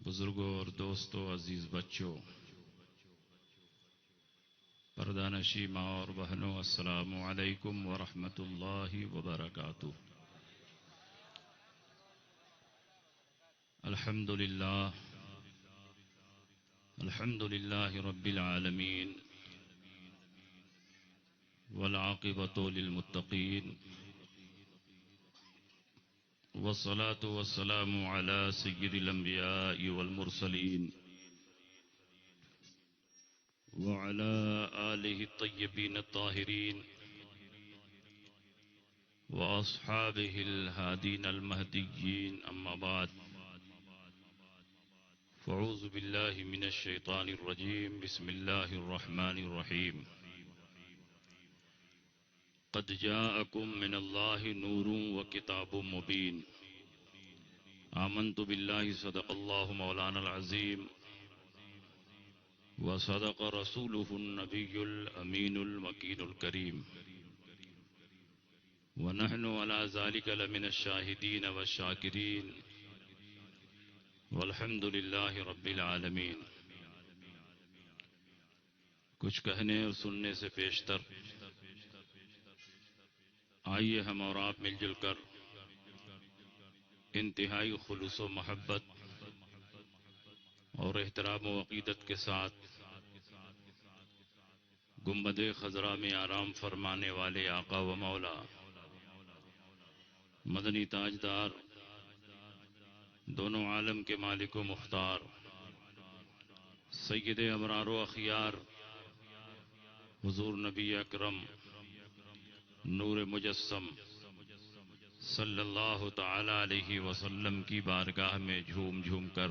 بزرگوں اور دوستوں، عزیز بچوں، پردہ نشی ماں اور بہنوں، السلام علیکم ورحمۃ اللہ وبرکاتہ۔ الحمد للہ رب العالمین، والعاقبۃ للمتقین، والصلاة والسلام على سید الانبیاء والمرسلین وعلى آلہ الطیبین الطاہرین واصحابہ الہادین المہدیین، اما بعد فاعوذ باللہ من الشیطان الرجیم، بسم اللہ الرحمن الرحیم۔ قد جاءکم من اللہ نور وکتاب مبین، آمنت باللہ صدق اللہ مولانا العظیم وصدق رسولہ النبی الامین المکین الکریم، ونحن على ذلك لمن الشاہدین والشاکرین، والحمد للہ رب العالمین۔ کچھ کہنے اور سننے سے پیشتر آئیے ہم اور آپ مل جل کر انتہائی خلوص و محبت اور احترام و عقیدت کے ساتھ گنبد خضرا میں آرام فرمانے والے آقا و مولا مدنی تاجدار، دونوں عالم کے مالک و مختار، سید ابرار و اخیار حضور نبی اکرم نور مجسم صلی اللہ تعالی علیہ وسلم کی بارگاہ میں جھوم جھوم کر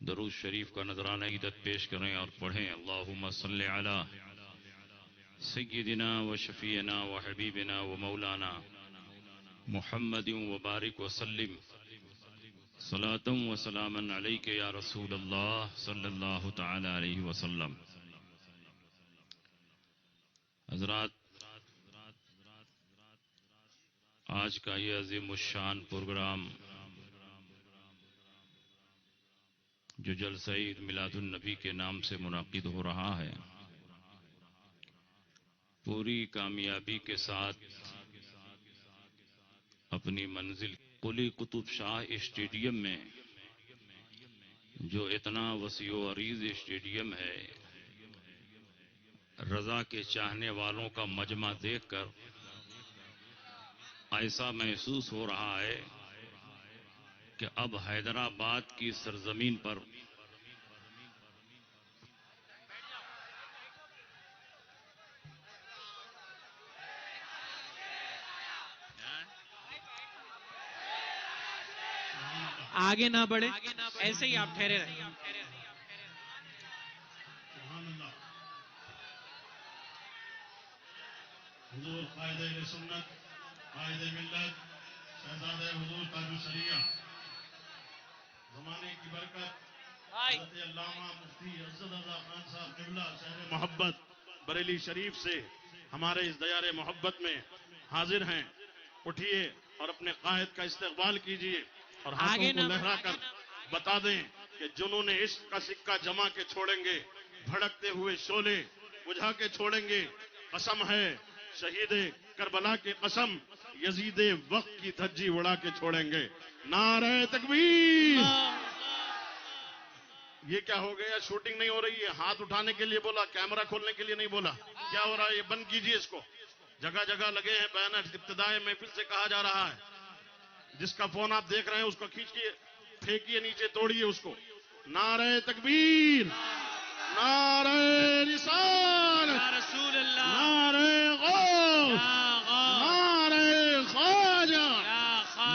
درود شریف کا نذرانہ عقیدت پیش کریں اور پڑھیں، اللہم صلی علی سیدنا و شفیعنا و حبیبنا و مولانا محمد وبارک وسلم صلاۃ و سلاما علیک یا رسول اللہ صلی اللہ تعالی علیہ وسلم۔ حضرات، آج کا یہ عظیم الشان پروگرام جو جلسہ عید میلاد النبی کے نام سے منعقد ہو رہا ہے، پوری کامیابی کے ساتھ اپنی منزل قلی قطب شاہ اسٹیڈیم میں، جو اتنا وسیع و عریض اسٹیڈیم ہے، رضا کے چاہنے والوں کا مجمع دیکھ کر ایسا محسوس ہو رہا ہے کہ اب حیدرآباد کی سرزمین پر آگے نہ بڑھے، ایسے ہی آپ ٹھہرے رہیں۔ حضور قائد اہل سنت، قائد ملت، شہزادہ حضور تاج الشریعہ، زمانے کی برکت حضرت علامہ مفتی عزت رضا خان صاحب قبلہ شہر محبت بریلی شریف سے ہمارے اس دیار محبت میں حاضر ہیں۔ اٹھیے اور اپنے قائد کا استقبال کیجیے اور ہاتھوں کو لہرا کر بتا دیں کہ جنہوں نے عشق کا سکہ جما کے چھوڑیں گے، بھڑکتے ہوئے شعلے بجھا کے چھوڑیں گے۔ قسم ہے شہید کربلا کی قسم، یزید وقت کی دھجی اڑا کے چھوڑیں گے۔ نعرہ تکبیر! یہ کیا ہو گیا؟ شوٹنگ نہیں ہو رہی ہے، ہاتھ اٹھانے کے لیے بولا، کیمرہ کھولنے کے لیے نہیں بولا۔ کیا ہو رہا ہے؟ یہ بند کیجئے اس کو۔ جگہ جگہ لگے ہیں بینر، ابتدائی محفل سے کہا جا رہا ہے جس کا فون آپ دیکھ رہے ہیں اس کو کھینچیے، پھینکیے نیچے، توڑیے اس کو۔ نعرہ تکبیر! نعرہ رسالت! یا رسول اللہ! نعرہ غوث! نعرہ خواجہ!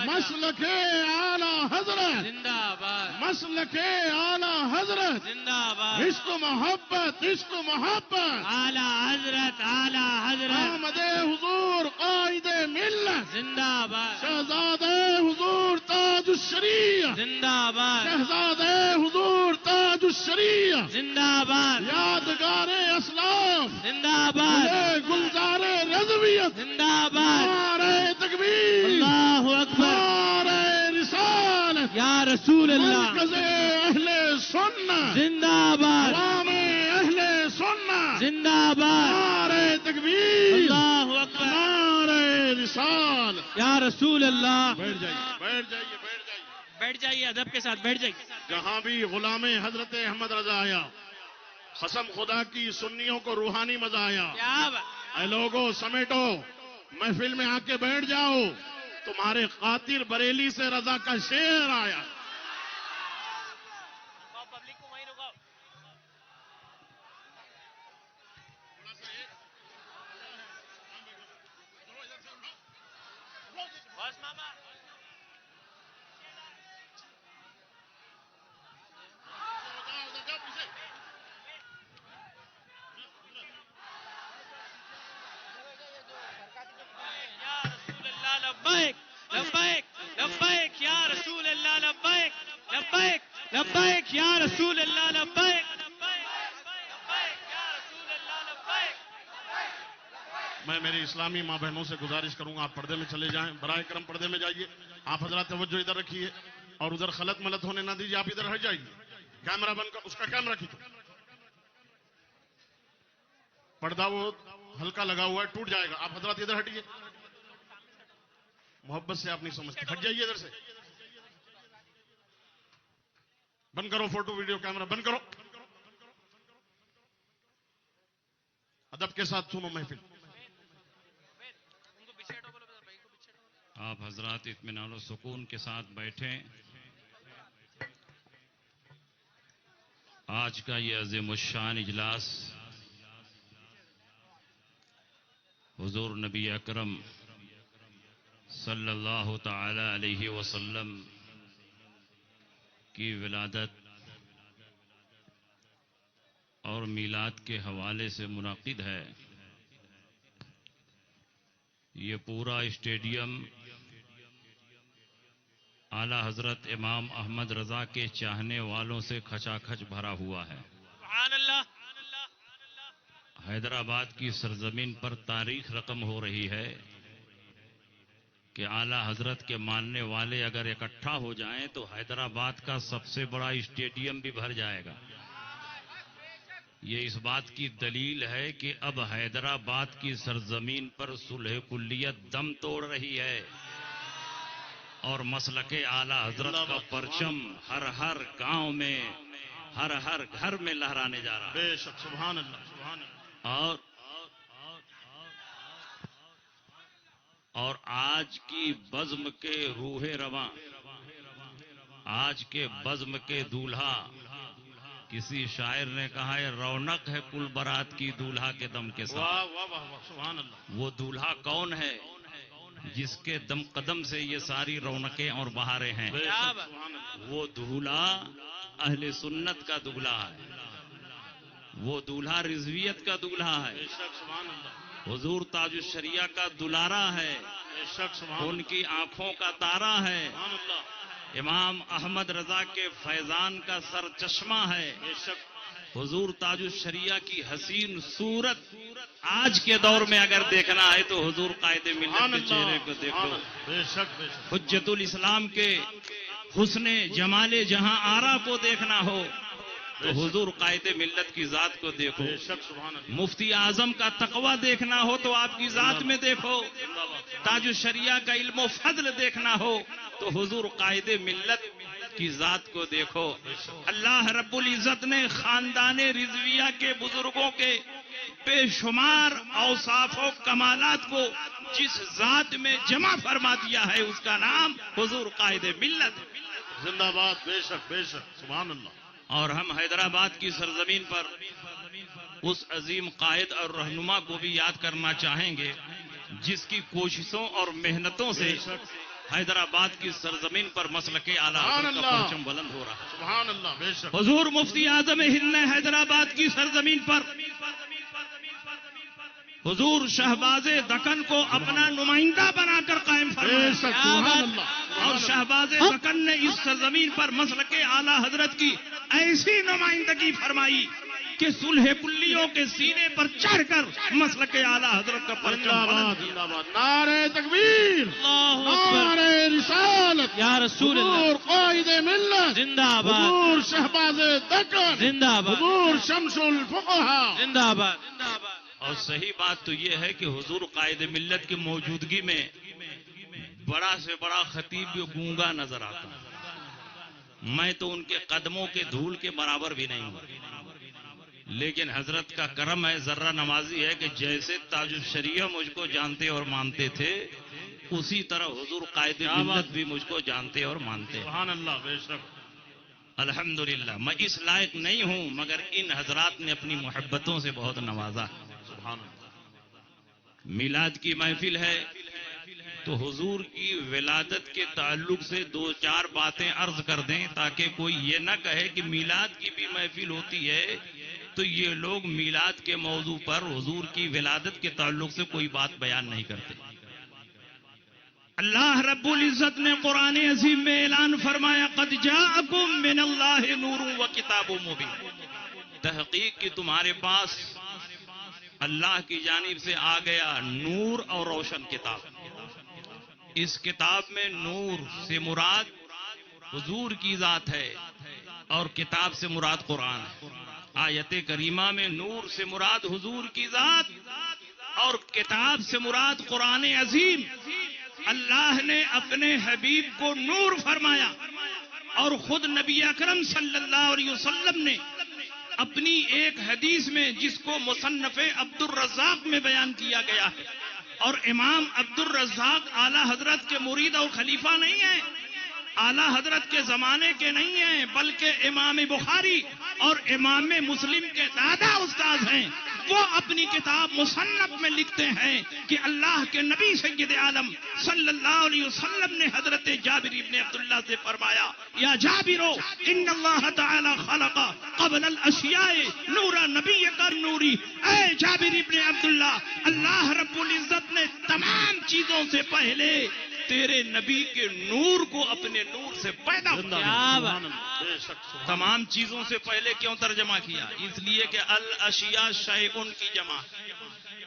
مسلک اعلی حضرت! زندہ باد! مسلک اعلی حضرت! زندہ باد! عشق و محبت، عشق و محبت! اعلی حضرت، اعلی حضرت! احمد حضور قائد ملت! زندہ باد! شہزادہ حضور تاج الشریعہ! زندہ باد! شہزادہ حضور تاج الشریعہ! زندہ باد! یادگار اسلام! زندہ باد! گلزار رضویت! زندہ باد! نعرہ تکبیر! اللہ اکبر! نعرہ رسالت! یا رسول رسول اللہ مرکز اہل سنت زندہ باد عوام اہل سنت زندہ باد نعرہ تکبیر اللہ اکبر نعرہ رسال یا رسول اللہ بیٹھ جائیے بیٹھ جائیے بیٹھ جائیے بیٹھ جائیے ادب کے ساتھ بیٹھ جائیے جہاں بھی غلام حضرت احمد رضا آیا قسم خدا کی سنیوں کو روحانی مزہ آیا کیا بات اے لوگوں سمیٹو محفل میں آ کے بیٹھ جاؤ تمہارے قاتل بریلی سے رضا کا شعر آیا پبلک کو وہیں رکاؤ بس ماما لبیک لبیک لبیک یا رسول اللہ لبیک لبیک لبیک یا رسول اللہ لبیک لبیک یا رسول اللہ لبیک میں میری اسلامی ماں بہنوں سے گزارش کروں گا آپ پردے میں چلے جائیں برائے کرم پردے میں جائیے آپ حضرات توجہ ادھر رکھیے اور ادھر خلط ملت ہونے نہ دیجیے آپ ادھر ہٹ جائیے کیمرہ بند کر اس کا کیمرہ کھینچو پردہ وہ ہلکا لگا ہوا ہے ٹوٹ جائے گا آپ حضرات ادھر ہٹیے محبت سے آپ نہیں سمجھتے ہٹ جائیے ادھر سے بند کرو فوٹو ویڈیو کیمرہ بند کرو ادب کے ساتھ سنو محفل آپ حضرات اطمینان و سکون کے ساتھ بیٹھیں آج کا یہ عظیم الشان اجلاس حضور نبی اکرم صلی اللہ تعالی علیہ وسلم کی ولادت اور میلاد کے حوالے سے منعقد ہے یہ پورا اسٹیڈیم اعلی حضرت امام احمد رضا کے چاہنے والوں سے کھچا کھچ بھرا ہوا ہے سبحان اللہ حیدرآباد کی سرزمین پر تاریخ رقم ہو رہی ہے کہ اعلی حضرت کے ماننے والے اگر اکٹھا ہو جائیں تو حیدرآباد کا سب سے بڑا اسٹیڈیم بھی بھر جائے گا یہ اس بات کی دلیل ہے کہ اب حیدرآباد کی سرزمین پر صلح کلیت دم توڑ رہی ہے اور مسلک اعلی حضرت کا پرچم ہر گاؤں میں ہر گھر میں لہرانے جا رہا ہے بے شک سبحان اللہ سبحان اللہ اور آج کی بزم کے روح رواں آج کے بزم کے دولہا کسی شاعر نے کہا ہے رونق ہے کل برات کی دولہا کے دم کے ساتھ واہ واہ واہ سبحان اللہ وہ دولہا کون ہے جس کے دم قدم سے یہ ساری رونقیں اور بہاریں ہیں بے شک سبحان اللہ وہ دولہا اہل سنت کا دولہا ہے وہ دولہا رضویت کا دولہا ہے بے شک سبحان اللہ حضور تاج الشریعہ کا دلارا ہے بے شک سبحان ان کی آنکھوں کا تارا ہے اللہ امام احمد رضا کے فیضان کا سر چشمہ ہے بے شک حضور تاج الشریعہ کی حسین صورت آج کے دور میں اگر دیکھنا ہے تو حضور قائد ملت کے چہرے کو دیکھو بے شک بے شک حجت الاسلام کے حسن جمال جہاں آرا کو دیکھنا ہو تو حضور قائد ملت کی ذات کو دیکھو بے شک سبحان اللہ مفتی اعظم کا تقوی دیکھنا ہو تو آپ کی ذات میں دیکھو تاج الشریعہ کا علم و فضل دیکھنا ہو تو حضور قائد ملت کی ذات کو دیکھو اللہ رب العزت نے خاندان رضویہ کے بزرگوں کے بے شمار اوصاف و کمالات کو جس ذات میں جمع فرما دیا ہے اس کا نام حضور قائد ملت زندہ باد بے شک سبحان اللہ اور ہم حیدرآباد کی سرزمین پر اس عظیم قائد اور رہنما کو بھی یاد کرنا چاہیں گے جس کی کوششوں اور محنتوں سے حیدرآباد کی سرزمین پر مسلک اعلیٰ حضرت کا پرچم بلند ہو رہا ہے سبحان اللہ بے شک حضور مفتی اعظم ہند نے حیدرآباد کی سرزمین پر حضور شہباز دکن کو اپنا نمائندہ بنا کر قائم بے فرمایا شک سبحان اللہ اور شہباز دکن نے اس سرزمین پر مسلک اعلیٰ حضرت کی ایسی نمائندگی فرمائی کہ صلح کلیوں کے سینے پر چڑھ کر مسلک اعلی حضرت کا پرچم زندہ بلند باد کیا۔ زندہ باد، نعرہ تکبیر، اللہ اکبر، نعرہ رسالت، یا رسول اللہ، حضور قائد ملت، زندہ آباد، حضور شہباز دکن، زندہ آباد، حضور شمس الفقہا۔ زندہ آباد، زندہ آباد۔ اور صحیح بات تو یہ ہے کہ حضور قائد ملت کی موجودگی میں بڑا سے بڑا خطیب بھی گونگا نظر آتا ہے۔ میں تو ان کے قدموں کے دھول کے برابر بھی نہیں ہوں، لیکن حضرت کا کرم ہے، ذرہ نمازی ہے کہ جیسے تاج الشریعہ مجھ کو جانتے اور مانتے تھے، اسی طرح حضور قائد ملت بھی مجھ کو جانتے اور مانتے ہیں۔ سبحان اللہ، بے شک۔ الحمدللہ میں اس لائق نہیں ہوں، مگر ان حضرات نے اپنی محبتوں سے بہت نوازا۔ سبحان اللہ۔ میلاد کی محفل ہے تو حضور کی ولادت کے تعلق سے دو چار باتیں عرض کر دیں تاکہ کوئی یہ نہ کہے کہ میلاد کی بھی محفل ہوتی ہے تو یہ لوگ میلاد کے موضوع پر حضور کی ولادت کے تعلق سے کوئی بات بیان نہیں کرتے۔ اللہ رب العزت نے قرآن عظیم میں اعلان فرمایا قد جاءکم من اللہ نور و کتاب مبین، تحقیق کہ تمہارے پاس اللہ کی جانب سے آ گیا نور اور روشن کتاب۔ اس کتاب میں نور سے مراد حضور کی ذات ہے اور کتاب سے مراد قرآن ہے۔ آیت کریمہ میں نور سے مراد حضور کی ذات اور کتاب سے مراد قرآن عظیم۔ اللہ نے اپنے حبیب کو نور فرمایا اور خود نبی اکرم صلی اللہ علیہ وسلم نے اپنی ایک حدیث میں جس کو مصنف عبد الرزاق میں بیان کیا گیا ہے، اور امام عبد الرزاق اعلی حضرت کے مرید اور خلیفہ نہیں ہیں، اعلی حضرت کے زمانے کے نہیں ہیں، بلکہ امام بخاری اور امام مسلم کے دادا استاد ہیں۔ وہ اپنی کتاب مصنف میں لکھتے ہیں کہ اللہ کے نبی سید عالم صلی اللہ علیہ وسلم نے حضرت جابر ابن عبداللہ سے فرمایا یا جابرو ان اللہ تعالی خلق قبل الاشیاء نورا نبی کا نوری۔ اے جابر ابن عبداللہ، اللہ رب العزت نے تمام چیزوں سے پہلے تیرے نبی کے نور کو اپنے نور سے پیدا زندہ کیا۔ باد، سبحان اللہ، بے شک، سبحان تمام چیزوں سے پہلے کیوں ترجمہ کیا؟ اس لیے کہ الاشیاء شیئن کی جمع،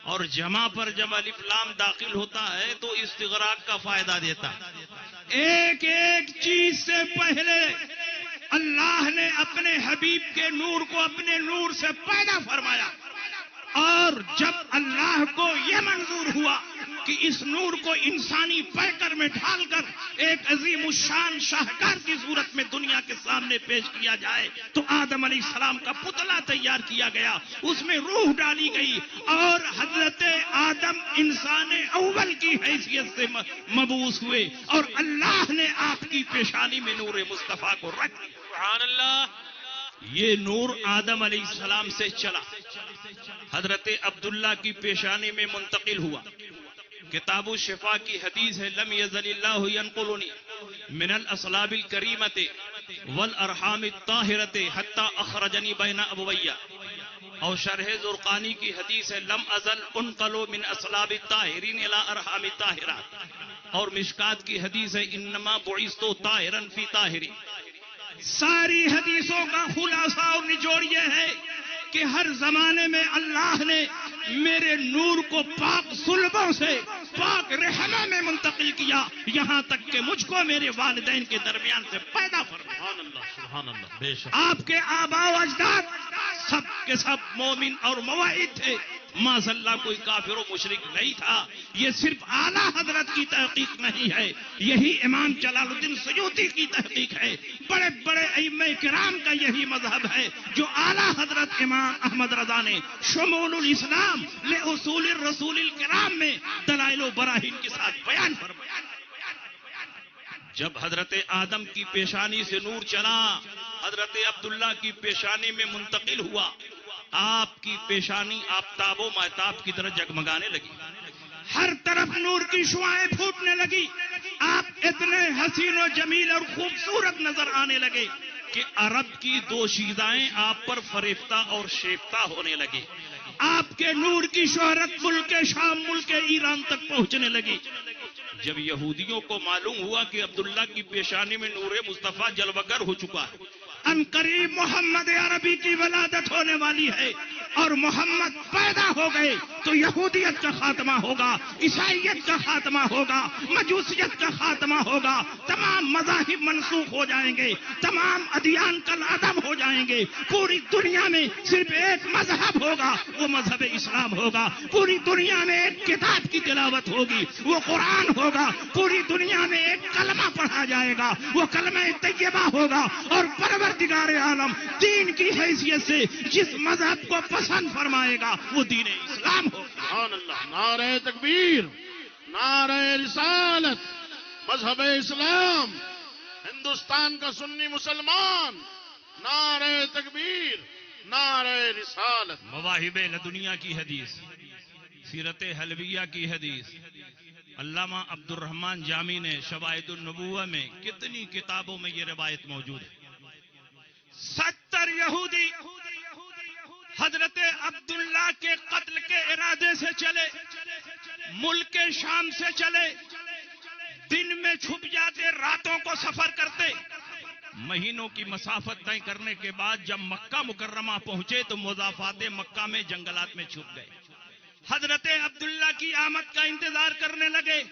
اور جمع پر جب الف لام داخل ہوتا ہے تو استغراق کا فائدہ دیتا ہے۔ ایک ایک چیز سے پہلے اللہ نے اپنے حبیب کے نور کو اپنے نور سے پیدا فرمایا، اور جب اللہ کو یہ منظور ہوا کہ اس نور کو انسانی پیکر میں ڈھال کر ایک عظیم الشان شاہکار کی صورت میں دنیا کے سامنے پیش کیا جائے تو آدم علیہ السلام کا پتلا تیار کیا گیا، اس میں روح ڈالی گئی، اور حضرت آدم انسان اول کی حیثیت سے مبعوث ہوئے، اور اللہ نے آپ کی پیشانی میں نور مصطفیٰ کو رکھ دیا۔ سبحان اللہ۔ یہ نور آدم علیہ السلام سے چلا، حضرت عبداللہ کی پیشانی میں منتقل ہوا۔ کتاب الشفا کی حدیث ہے لم یزل اللہ ینقلنی من الاصلاب الکریمۃ والارحام الطاہرۃ حتی اخرجنی بین ابویہ، اور شرح زرقانی کی حدیث ہے لم ازل انقل من اصلاب الطاہرین الی ارحام الطاہرات، اور مشکات کی حدیث ہے انما بعثت طاہرا فی طاہرین۔ ساری حدیثوں کا خلاصہ اور نچوڑ یہ ہے کہ ہر زمانے میں اللہ نے میرے نور کو پاک صلبوں سے پاک رحموں میں منتقل کیا، یہاں تک کہ مجھ کو میرے والدین کے درمیان سے پیدا فرمایا۔ سبحان اللہ، بے شک۔ آپ کے آبا و اجداد سب کے سب مومن اور موحد تھے، ماذ اللہ کوئی کافر و مشرک نہیں تھا۔ یہ صرف اعلیٰ حضرت کی تحقیق نہیں ہے، یہی امام جلال الدین سیوطی کی تحقیق ہے، بڑے بڑے ائمہ کرام کا یہی مذہب ہے جو اعلیٰ حضرت امام احمد رضا نے شمول الاسلام لاصول الرسول الکرام میں دلائل و براہین کے ساتھ بیان فرمایا۔ جب حضرت آدم کی پیشانی سے نور چلا، حضرت عبداللہ کی پیشانی میں منتقل ہوا، آپ کی پیشانی آفتاب و مہتاب کی طرح جگمگانے لگی، ہر طرف نور کی شعاعیں پھوٹنے لگی، آپ اتنے حسین و جمیل اور خوبصورت نظر آنے لگے کہ عرب کی دوشیزائیں آپ پر فریفتہ اور شیفتہ ہونے لگی۔ آپ کے نور کی شہرت ملک شام ملک ایران تک پہنچنے لگی۔ جب یہودیوں کو معلوم ہوا کہ عبداللہ کی پیشانی میں نور مصطفیٰ جلوگر ہو چکا ہے، ان قریب محمد عربی کی ولادت ہونے والی ہے اور محمد پیدا ہو گئے تو یہودیت کا خاتمہ ہوگا، عیسائیت کا خاتمہ ہوگا، مجوسیت کا خاتمہ ہوگا، تمام مذاہب منسوخ ہو جائیں گے، تمام ادیان کل عدم ہو جائیں گے، پوری دنیا میں صرف ایک مذہب ہوگا، وہ مذہب اسلام ہوگا، پوری دنیا میں ایک کتاب کی تلاوت ہوگی، وہ قرآن ہوگا، پوری دنیا میں ایک کلمہ پڑھا جائے گا، وہ کلمہ طیبہ ہوگا، اور پروردگار عالم دین کی حیثیت سے جس مذہب کو پسند فرمائے گا وہ دین اسلام ہوگا۔ سبحان اللہ، نعرہ تکبیر، نعرہ رسالت، مذہب اسلام، ہندوستان کا سنی مسلمان، نعرہ تکبیر، نعرہ رسالت۔ مواہب لدنیا کی حدیث، سیرت حلویہ کی حدیث، علامہ عبد الرحمن جامی نے شواہد النبوہ میں کتنی کتابوں میں یہ روایت موجود ہے۔ 70 یہودی حضرت عبداللہ کے قتل کے ارادے سے چلے، ملک شام سے چلے، دن میں چھپ جاتے، راتوں کو سفر کرتے، مہینوں کی مسافت طے کرنے کے بعد جب مکہ مکرمہ پہنچے تو مضافات مکہ میں جنگلات میں چھپ گئے، حضرت عبداللہ کی آمد کا انتظار کرنے لگے۔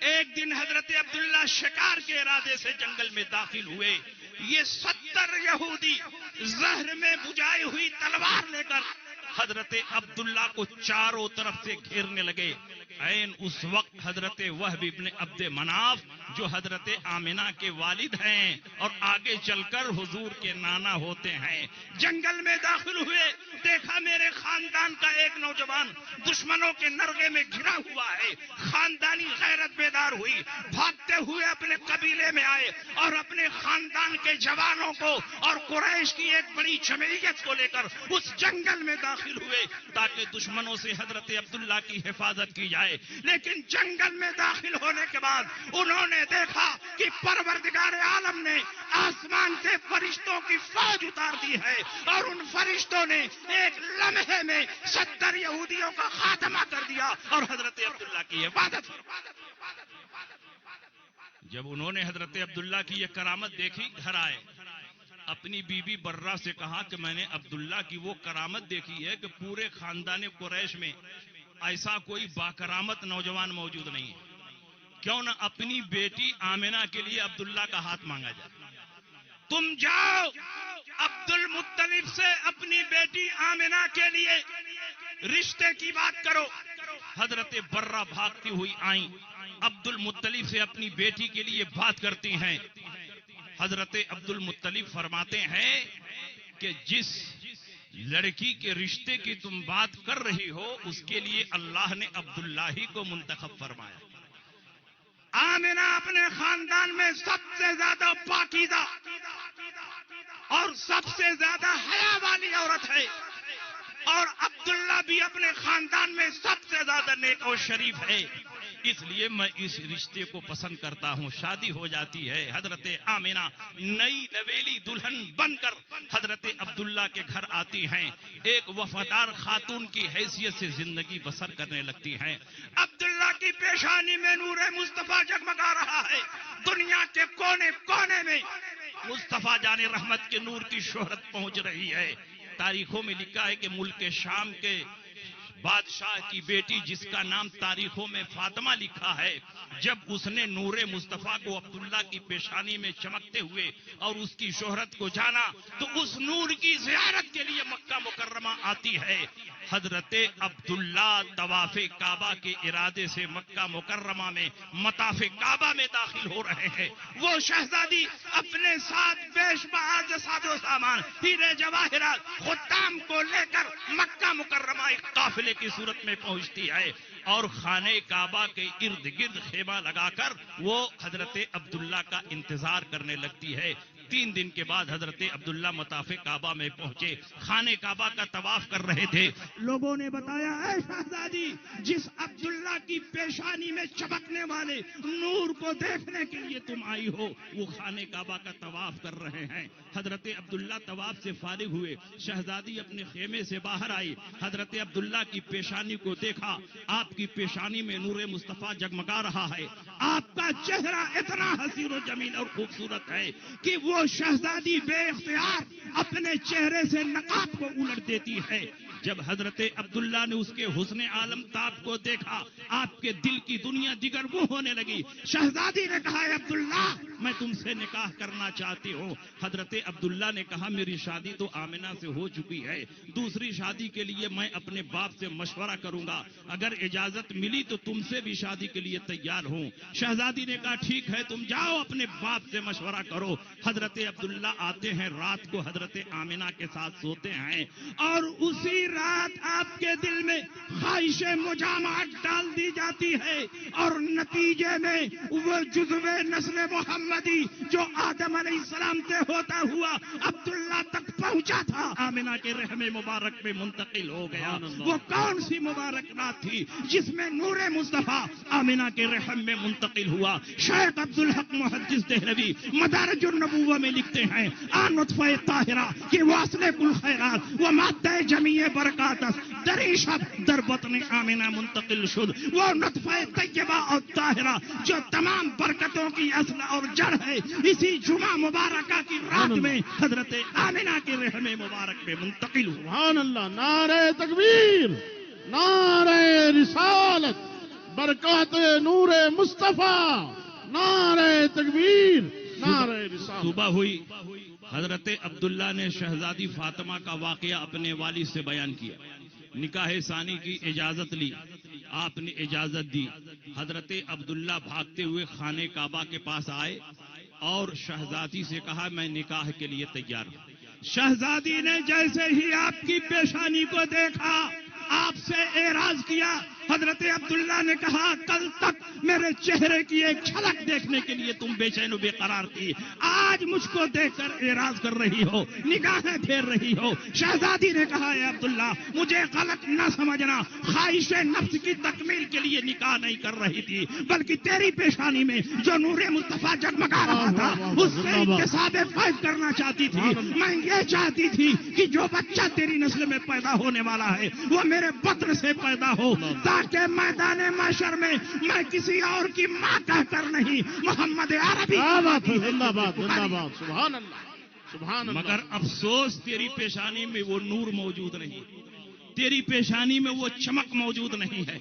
ایک دن حضرت عبداللہ شکار کے ارادے سے جنگل میں داخل ہوئے، یہ 70 یہودی زہر میں بجھائی ہوئی تلوار لے کر حضرت عبداللہ کو چاروں طرف سے گھیرنے لگے۔ عین اس وقت حضرت وہب ابن عبد مناف جو حضرت آمنہ کے والد ہیں اور آگے چل کر حضور کے نانا ہوتے ہیں، جنگل میں داخل ہوئے، دیکھا میرے خاندان کا ایک نوجوان دشمنوں کے نرغے میں گھرا ہوا ہے، خاندانی غیرت بیدار ہوئی، بھاگتے ہوئے اپنے قبیلے میں آئے اور اپنے خاندان کے جوانوں کو اور قریش کی ایک بڑی جمعیت کو لے کر اس جنگل میں داخل ہوئے تاکہ دشمنوں سے حضرت عبداللہ کی حفاظت کی جائے۔ لیکن جنگل میں داخل ہونے کے بعد انہوں نے دیکھا کہ پروردگار عالم نے آسمان سے فرشتوں کی فوج اتار دی ہے اور ان فرشتوں نے ایک لمحے میں 70 یہودیوں کا خاتمہ کر دیا اور حضرت عبداللہ کی حفاظت۔ جب انہوں نے حضرت عبداللہ کی یہ کرامت دیکھی، گھر آئے، اپنی بی بی برہ سے کہا کہ میں نے عبداللہ کی وہ کرامت دیکھی ہے کہ پورے خاندان قریش میں ایسا کوئی باکرامت نوجوان موجود نہیں ہے، کیوں نہ اپنی بیٹی آمنہ کے لیے عبداللہ کا ہاتھ مانگا جائے، تم جاؤ عبد المطلب سے اپنی بیٹی آمنہ کے لیے رشتے کی بات کرو۔ حضرت برہ بھاگتی ہوئی آئیں، عبد المطلب سے اپنی بیٹی کے لیے بات کرتی ہیں۔ حضرت عبد المطلب فرماتے ہیں کہ جس لڑکی کے رشتے کی تم بات کر رہی ہو اس کے لیے اللہ نے عبداللہ ہی کو منتخب فرمایا۔ آمنہ اپنے خاندان میں سب سے زیادہ پاکیزہ اور سب سے زیادہ حیا والی عورت ہے، اور عبداللہ بھی اپنے خاندان میں سب سے زیادہ نیک اور شریف ہے، اس لیے میں اس رشتے کو پسند کرتا ہوں۔ شادی ہو جاتی ہے، حضرت آمنہ نئی نویلی دلہن بن کر حضرت عبداللہ کے گھر آتی ہیں، ایک وفادار خاتون کی حیثیت سے زندگی بسر کرنے لگتی ہیں۔ عبداللہ کی پیشانی میں نور مصطفیٰ جگمگا رہا ہے، دنیا کے کونے کونے میں مصطفیٰ جان رحمت کے نور کی شہرت پہنچ رہی ہے۔ تاریخوں میں لکھا ہے کہ ملک شام کے بادشاہ کی بیٹی جس کا نام تاریخوں میں فاطمہ لکھا ہے، جب اس نے نور مصطفیٰ کو عبداللہ کی پیشانی میں چمکتے ہوئے اور اس کی شہرت کو جانا تو اس نور کی زیارت کے لیے مکہ مکرمہ آتی ہے۔ حضرت عبداللہ طواف کعبہ کے ارادے سے مکہ مکرمہ میں مطاف کعبہ میں داخل ہو رہے ہیں، وہ شہزادی اپنے ساتھ بیش بہا ساز و سامان، ہیرے جواہرات، خدام کو لے کر مکہ مکرمہ ایک قافلے کی صورت میں پہنچتی ہے اور خانہ کعبہ کے ارد گرد خیمہ لگا کر وہ حضرت عبداللہ کا انتظار کرنے لگتی ہے۔ 3 دن کے بعد حضرت عبداللہ مطاف کعبہ میں پہنچے، خانہ کعبہ کا طواف کر رہے تھے۔ لوگوں نے بتایا، اے شہزادی، جس عبداللہ کی پیشانی میں چمکنے والے نور کو دیکھنے کے لیے تم آئی ہو وہ خانہ کعبہ کا طواف کر رہے ہیں۔ حضرت عبداللہ طواف سے فارغ ہوئے، شہزادی اپنے خیمے سے باہر آئی، حضرت عبداللہ کی پیشانی کو دیکھا، آپ کی پیشانی میں نور مصطفیٰ جگمگا رہا ہے، آپ کا چہرہ اتنا حسین و جمیل اور خوبصورت ہے کہ وہ شہزادی بے اختیار اپنے چہرے سے نقاب کو الٹ دیتی ہے۔ جب حضرت عبداللہ نے اس کے حسن عالم تاب کو دیکھا، آپ کے دل کی دنیا دگرگوں ہونے لگی۔ شہزادی نے کہا، اے عبداللہ، میں تم سے نکاح کرنا چاہتی ہوں۔ حضرت عبداللہ نے کہا، میری شادی تو آمنہ سے ہو چکی ہے، دوسری شادی کے لیے میں اپنے باپ سے مشورہ کروں گا، اگر اجازت ملی تو تم سے بھی شادی کے لیے تیار ہوں۔ شہزادی نے کہا، ٹھیک ہے، تم جاؤ اپنے باپ سے مشورہ کرو۔ حضرت عبداللہ آتے ہیں، رات کو حضرت آمنہ کے ساتھ سوتے ہیں، اور اسی رات آپ کے دل میں خواہش مجامعت ڈال دی جاتی ہے، اور نتیجے میں وہ جزو نسل محمدی جو آدم علیہ السلام سے ہوتا ہوا عبداللہ تک پہنچا تھا، آمنہ کے رحم مبارک میں منتقل ہو گیا۔ وہ کون سی مبارک رات تھی جس میں نور مصطفیٰ آمنہ کے رحم میں منتقل ہوا؟ شیخ عبدالحق محدث دہلوی مدارج النبوہ میں لکھتے ہیں، آن نطفہ طاہرہ کہ واصل کل خیرات و مادہ جمیع برکات دری شب در بطن آمنہ منتقل شد۔ وہ نطفہ طیبہ اور طاہرہ جو تمام برکتوں کی اصل اور جڑ ہے، اسی جمعہ مبارکہ کی رات میں حضرت آمنہ کے رحم مبارک میں منتقل ہوا۔ سبحان اللہ، نعرہ تکبیر، نعرہ رسالت، برکات نور مصطفیٰ، نعرہ تکبیر، نعرہ رسالت۔ صبح ہوئی، حضرت عبداللہ نے شہزادی فاطمہ کا واقعہ اپنے والد سے بیان کیا، نکاح ثانی کی اجازت لی، آپ نے اجازت دی۔ حضرت عبداللہ بھاگتے ہوئے خانہ کعبہ کے پاس آئے اور شہزادی سے کہا، میں نکاح کے لیے تیار ہوں۔ شہزادی نے جیسے ہی آپ کی پیشانی کو دیکھا، آپ سے اعراض کیا۔ حضرت عبداللہ نے کہا، کل تک میرے چہرے کی ایک جھلک دیکھنے کے لیے تم بے چین و بے قرار تھی، آج مجھ کو دیکھ کر اعراض کر رہی ہو، نگاہیں پھیر رہی ہو۔ شہزادی نے کہا، اے عبداللہ، مجھے غلط نہ سمجھنا، خواہش نفس کی تکمیل کے لیے نکاح نہیں کر رہی تھی، بلکہ تیری پیشانی میں جو نور مصطفیٰ جگمگا رہا تھا اس سے انتساب فیض کرنا چاہتی تھی۔ میں یہ چاہتی تھی کہ جو بچہ تیری نسل میں پیدا ہونے والا ہے وہ میرے بطن سے پیدا ہو، تاکہ میدان محشر میں میں کسی اور کی ماں کہہ کر نہیں، محمد عربی زندہ باد، زندہ باد، سبحان اللہ، سبحان اللہ۔ مگر افسوس تیری پیشانی میں وہ نور موجود نہیں، تیری پیشانی میں وہ چمک موجود نہیں ہے،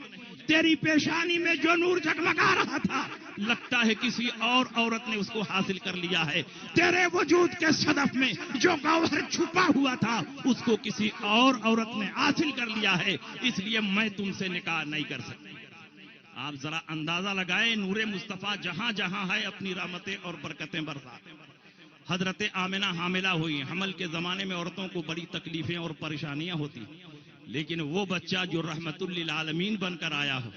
تیری پیشانی میں جو نور جگمگا رہا تھا لگتا ہے کسی اور عورت نے اس کو حاصل کر لیا ہے، تیرے وجود کے صدف میں جو گوہر چھپا ہوا تھا اس کو کسی اور عورت نے حاصل کر لیا ہے، اس لیے میں تم سے نکاح نہیں کر سکتی۔ آپ ذرا اندازہ لگائیں، نور مصطفیٰ جہاں جہاں ہے اپنی رحمتیں اور برکتیں برسا۔ حضرت آمنہ حاملہ ہوئی، حمل کے زمانے میں عورتوں کو بڑی تکلیفیں اور پریشانیاں ہوتی، لیکن وہ بچہ جو رحمت للعالمین بن کر آیا ہو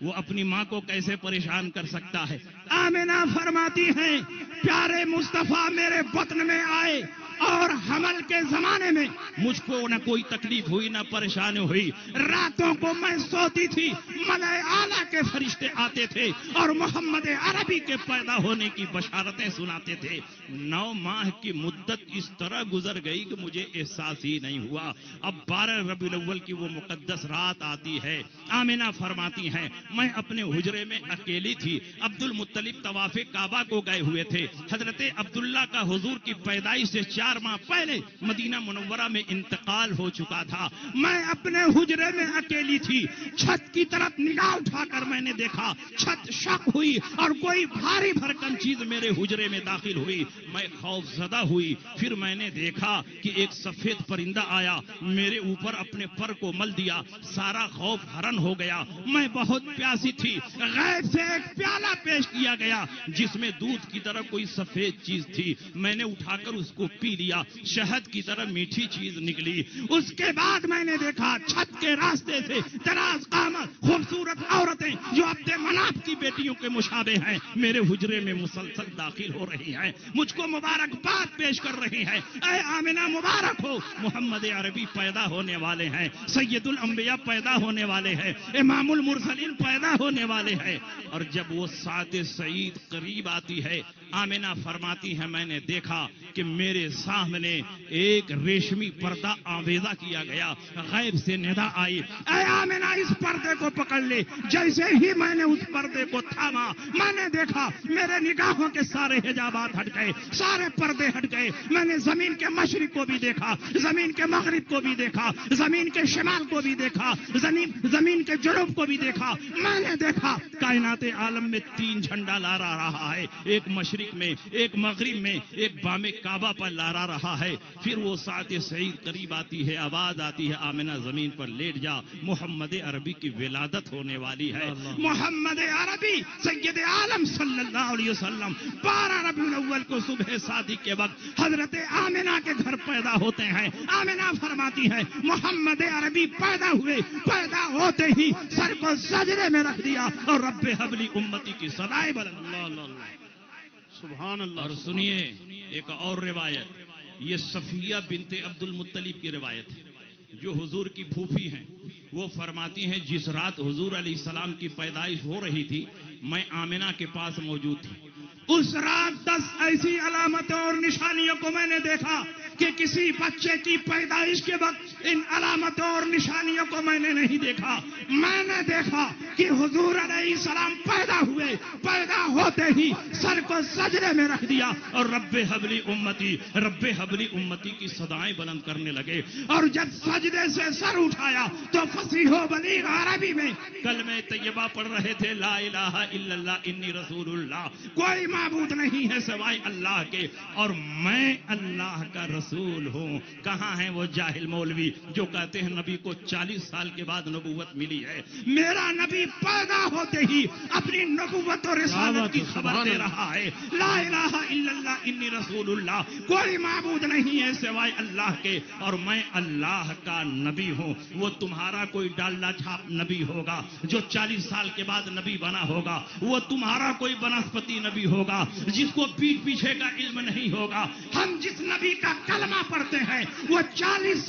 وہ اپنی ماں کو کیسے پریشان کر سکتا ہے؟ آمنہ فرماتی ہیں، پیارے مصطفیٰ میرے بطن میں آئے اور حمل کے زمانے میں مجھ کو نہ کوئی تکلیف ہوئی نہ پریشانی ہوئی، راتوں کو میں سوتی تھی، ملائے اعلیٰ کے فرشتے آتے تھے اور محمد عربی کے پیدا ہونے کی بشارتیں سناتے تھے۔ 9 ماہ کی مدت اس طرح گزر گئی کہ مجھے احساس ہی نہیں ہوا۔ اب 12 ربیع الاول کی وہ مقدس رات آتی ہے، آمنہ فرماتی ہیں، میں اپنے حجرے میں اکیلی تھی، عبد المطلب طواف کعبہ کو گئے ہوئے تھے، حضرت عبداللہ کا حضور کی پیدائش سے 4 ماہ پہلے مدینہ منورہ میں انتقال ہو چکا تھا۔ میں اپنے حجرے میں اکیلی تھی، چھت کی طرف نگاہ اٹھا کر میں نے دیکھا، چھت شق ہوئی اور کوئی بھاری بھرکن چیز میرے حجرے میں داخل ہوئی، میں خوف زدہ ہوئی۔ پھر میں نے دیکھا کہ ایک سفید پرندہ آیا، میرے اوپر اپنے پر کو مل دیا، سارا خوف ہرن ہو گیا۔ میں بہت پیاسی تھی، غیب سے ایک پیالہ پیش کیا گیا جس میں دودھ کی طرح کوئی سفید چیز تھی، میں نے اٹھا کر اس کو پی لیا، شہد کی طرح میٹھی چیز نکلی۔ اس کے بعد میں نے دیکھا چھت کے راستے سے دراز قامت خوبصورت عورتیں جو عبد مناف کی بیٹیوں کے مشابہ ہیں میرے حجرے میں مسلسل داخل ہو رہی ہیں، مجھ کو مبارکباد پیش کر رہی ہیں، اے آمنہ مبارک ہو، محمد عربی پیدا ہونے والے ہیں، سید الانبیاء پیدا ہونے والے ہیں، امام المرسلین پیدا ہونے والے ہیں۔ اور جب وہ ساعت سعید قریب آتی ہے، آمنہ فرماتی ہے میں نے دیکھا کہ میرے سامنے ایک ریشمی پردہ آویزہ کیا گیا، غیب سے ندا آئی، اے آمنہ اس پردے کو پکڑ لے۔ جیسے ہی میں نے اس پردے کو تھاما، میں نے دیکھا میرے نگاہوں کے سارے حجابات ہٹ گئے، سارے پردے ہٹ گئے۔ میں نے زمین کے مشرق کو بھی دیکھا، زمین کے مغرب کو بھی دیکھا، زمین کے شمال کو بھی دیکھا، زمین کے جنوب کو بھی دیکھا۔ میں نے دیکھا کائنات عالم میں 3 جھنڈا لہرا رہا ہے، ایک مشرق میں، ایک مغرب میں، ایک بام کعبہ پر لہرا رہا ہے۔ پھر وہ ساعت سعید قریب آتی ہے، آواز آتی ہے آمنہ زمین پر لیٹ جا، محمد عربی کی ولادت ہونے والی ہے۔ محمد عربی سید عالم صلی اللہ علیہ وسلم 12 ربیع الاول کو صبح صادق کے وقت حضرت آمنہ کے گھر پیدا ہوتے ہیں۔ آمنہ فرماتی ہے محمد عربی پیدا ہوئے، پیدا ہوتے ہی سر کو سجدے میں رکھ دیا اور رب حبلی امتی کی صدائیں بلند۔ سبحان اللہ۔ اور سنیے ایک اور روایت، یہ صفیہ بنت عبد المطلب کی روایت ہے جو حضور کی پھوپھی ہیں۔ وہ فرماتی ہیں جس رات حضور علیہ السلام کی پیدائش ہو رہی تھی میں آمنہ کے پاس موجود تھی۔ اس رات 10 ایسی علامتوں اور نشانیوں کو میں نے دیکھا کہ کسی بچے کی پیدائش کے وقت ان علامتوں اور نشانیوں کو میں نے نہیں دیکھا۔ میں نے دیکھا کہ حضور علیہ السلام پیدا ہوئے، پیدا ہوتے ہی سر کو سجدے میں رکھ دیا اور رب حبلی امتی، رب حبلی امتی کی صدائیں بلند کرنے لگے۔ اور جب سجدے سے سر اٹھایا تو فصیح و بلیغ عربی میں کلمہ طیبہ پڑھ رہے تھے، لا الہ الا اللہ انی رسول اللہ، کوئی معبود نہیں ہے سوائے اللہ کے اور میں اللہ کا رسول ہوں۔ کہاں ہیں وہ جاہل مولوی جو کہتے ہیں نبی کو 40 سال کے بعد نبوت ملی ہے؟ میرا نبی پیدا ہوتے ہی اپنی نبوت اور رسالت کی خبر دے رہا ہے، لا الہ الا اللہ انی رسول اللہ، کوئی معبود نہیں ہے سوائے اللہ کے اور میں اللہ کا نبی ہوں۔ وہ تمہارا کوئی ڈالڈا چھاپ نبی ہوگا جو 40 سال کے بعد نبی بنا ہوگا، وہ تمہارا کوئی بنسپتی نبی ہوگا جس کو پیٹ پیچھے کا علم نہیں ہوگا۔ ہم جس نبی کا کلمہ پڑھتے ہیں وہ 40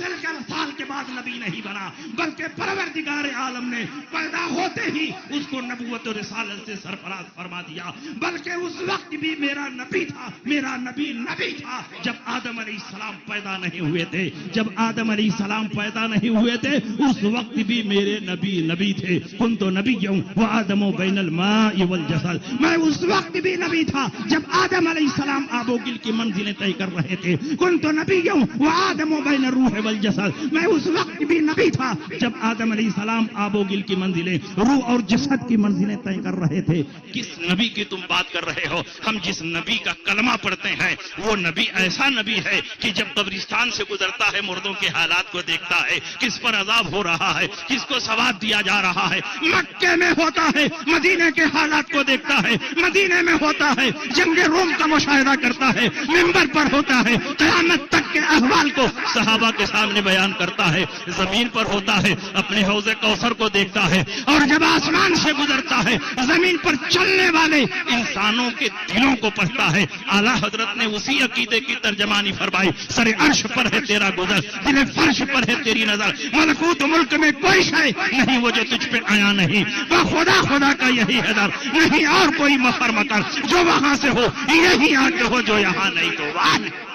سال کے بعد نبی نہیں بنا، بلکہ پروردگار عالم نے پیدا ہوتے ہی اس کو نبوت و رسالت سے سرفراز فرما دیا۔ بلکہ اس وقت بھی میرا نبی تھا، میرا نبی تھا جب آدم علیہ السلام پیدا نہیں ہوئے تھے، جب آدم علیہ السلام پیدا نہیں ہوئے تھے اس وقت بھی میرے نبی تھے۔ کنت نبیّا وآدم بین الماء والجسد، میں اس وقت بھی نبی تھا جب آدم علیہ السلام آب و گل کی منزلیں طے کر رہے تھے۔ کنت نبیّا وآدم بین الروح والجسد، میں اس وقت بھی نبی تھا جب آدم علیہ السلام آب و گل کی منزلیں، روح اور جسد کی منزلیں طے کر رہے تھے۔ کس نبی کی تم بات کر رہے ہو؟ ہم جس نبی کا کلمہ پڑھتے ہیں وہ نبی ایسا نبی ہے کہ جب قبرستان سے گزرتا ہے مردوں کے حالات کو دیکھتا ہے، کس پر عذاب ہو رہا ہے، کس کو ثواب دیا جا رہا ہے۔ مکے میں ہوتا ہے مدینے کے حالات کو دیکھتا ہے، مدینے میں ہوتا ہے جنگ روم کا مشاہدہ کرتا ہے، منبر پر ہوتا ہے قیامت تک کے احوال کو صحابہ کے سامنے بیان کرتا ہے، زمین پر ہوتا ہے اپنے حوض کوثر کو دیکھتا ہے، اور جب آسمان سے گزرتا ہے زمین پر چلنے والے انسانوں کے دلوں کو پڑھتا ہے۔ اعلیٰ حضرت نے اسی عقیدے کی ترجمانی فرمائی، سر عرش پر ہے تیرا گزر، دل فرش پر ہے تیری نظر، ملکوت ملک میں کوئی شے نہیں وہ جو تجھ پہ آیا نہیں، وہ خدا کا یہی ہے در، نہیں اور کوئی مفر مکر، جو وہاں سے ہو یہی آگے ہو، جو یہاں نہیں تو وہاں نہیں۔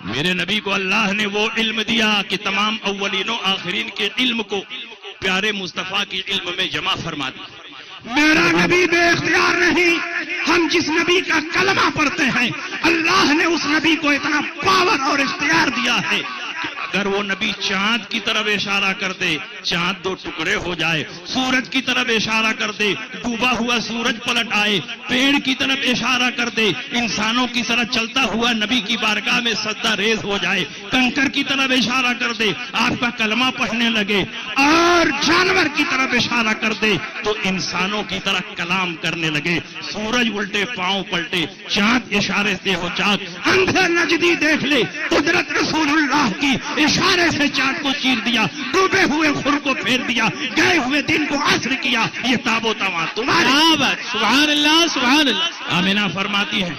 میرے نبی کو اللہ نے وہ علم دیا کہ تمام اولین و آخرین کے علم کو پیارے مصطفیٰ کے علم میں جمع فرما دیا۔ میرا نبی بے اختیار نہیں، ہم جس نبی کا کلمہ پڑھتے ہیں اللہ نے اس نبی کو اتنا پاور اور اختیار دیا ہے اگر وہ نبی چاند کی طرف اشارہ کر دے چاند 2 ٹکڑے ہو جائے، سورج کی طرف اشارہ کر دے ڈوبا ہوا سورج پلٹ آئے، پیڑ کی طرف اشارہ کر دے انسانوں کی طرح چلتا ہوا نبی کی بارگاہ میں سجدہ ریز ہو جائے، کنکر کی طرف اشارہ کر دے آپ کا کلمہ پڑھنے لگے، اور جانور کی طرف اشارہ کر دے تو انسانوں کی طرح کلام کرنے لگے، سورج الٹے پاؤں پلٹے، چاند اشارے سے ہو چاند، اندھے نجدی دیکھ لے قدرت رسول اللہ کی، اشارے سے چاند کو چیر دیا، ڈوبے ہوئے خور کو پھیر دیا، گئے ہوئے دن کو عصر کیا، یہ تاب و تمام تمہارے۔ سبحان اللہ سبحان اللہ۔ آمنہ فرماتی ہے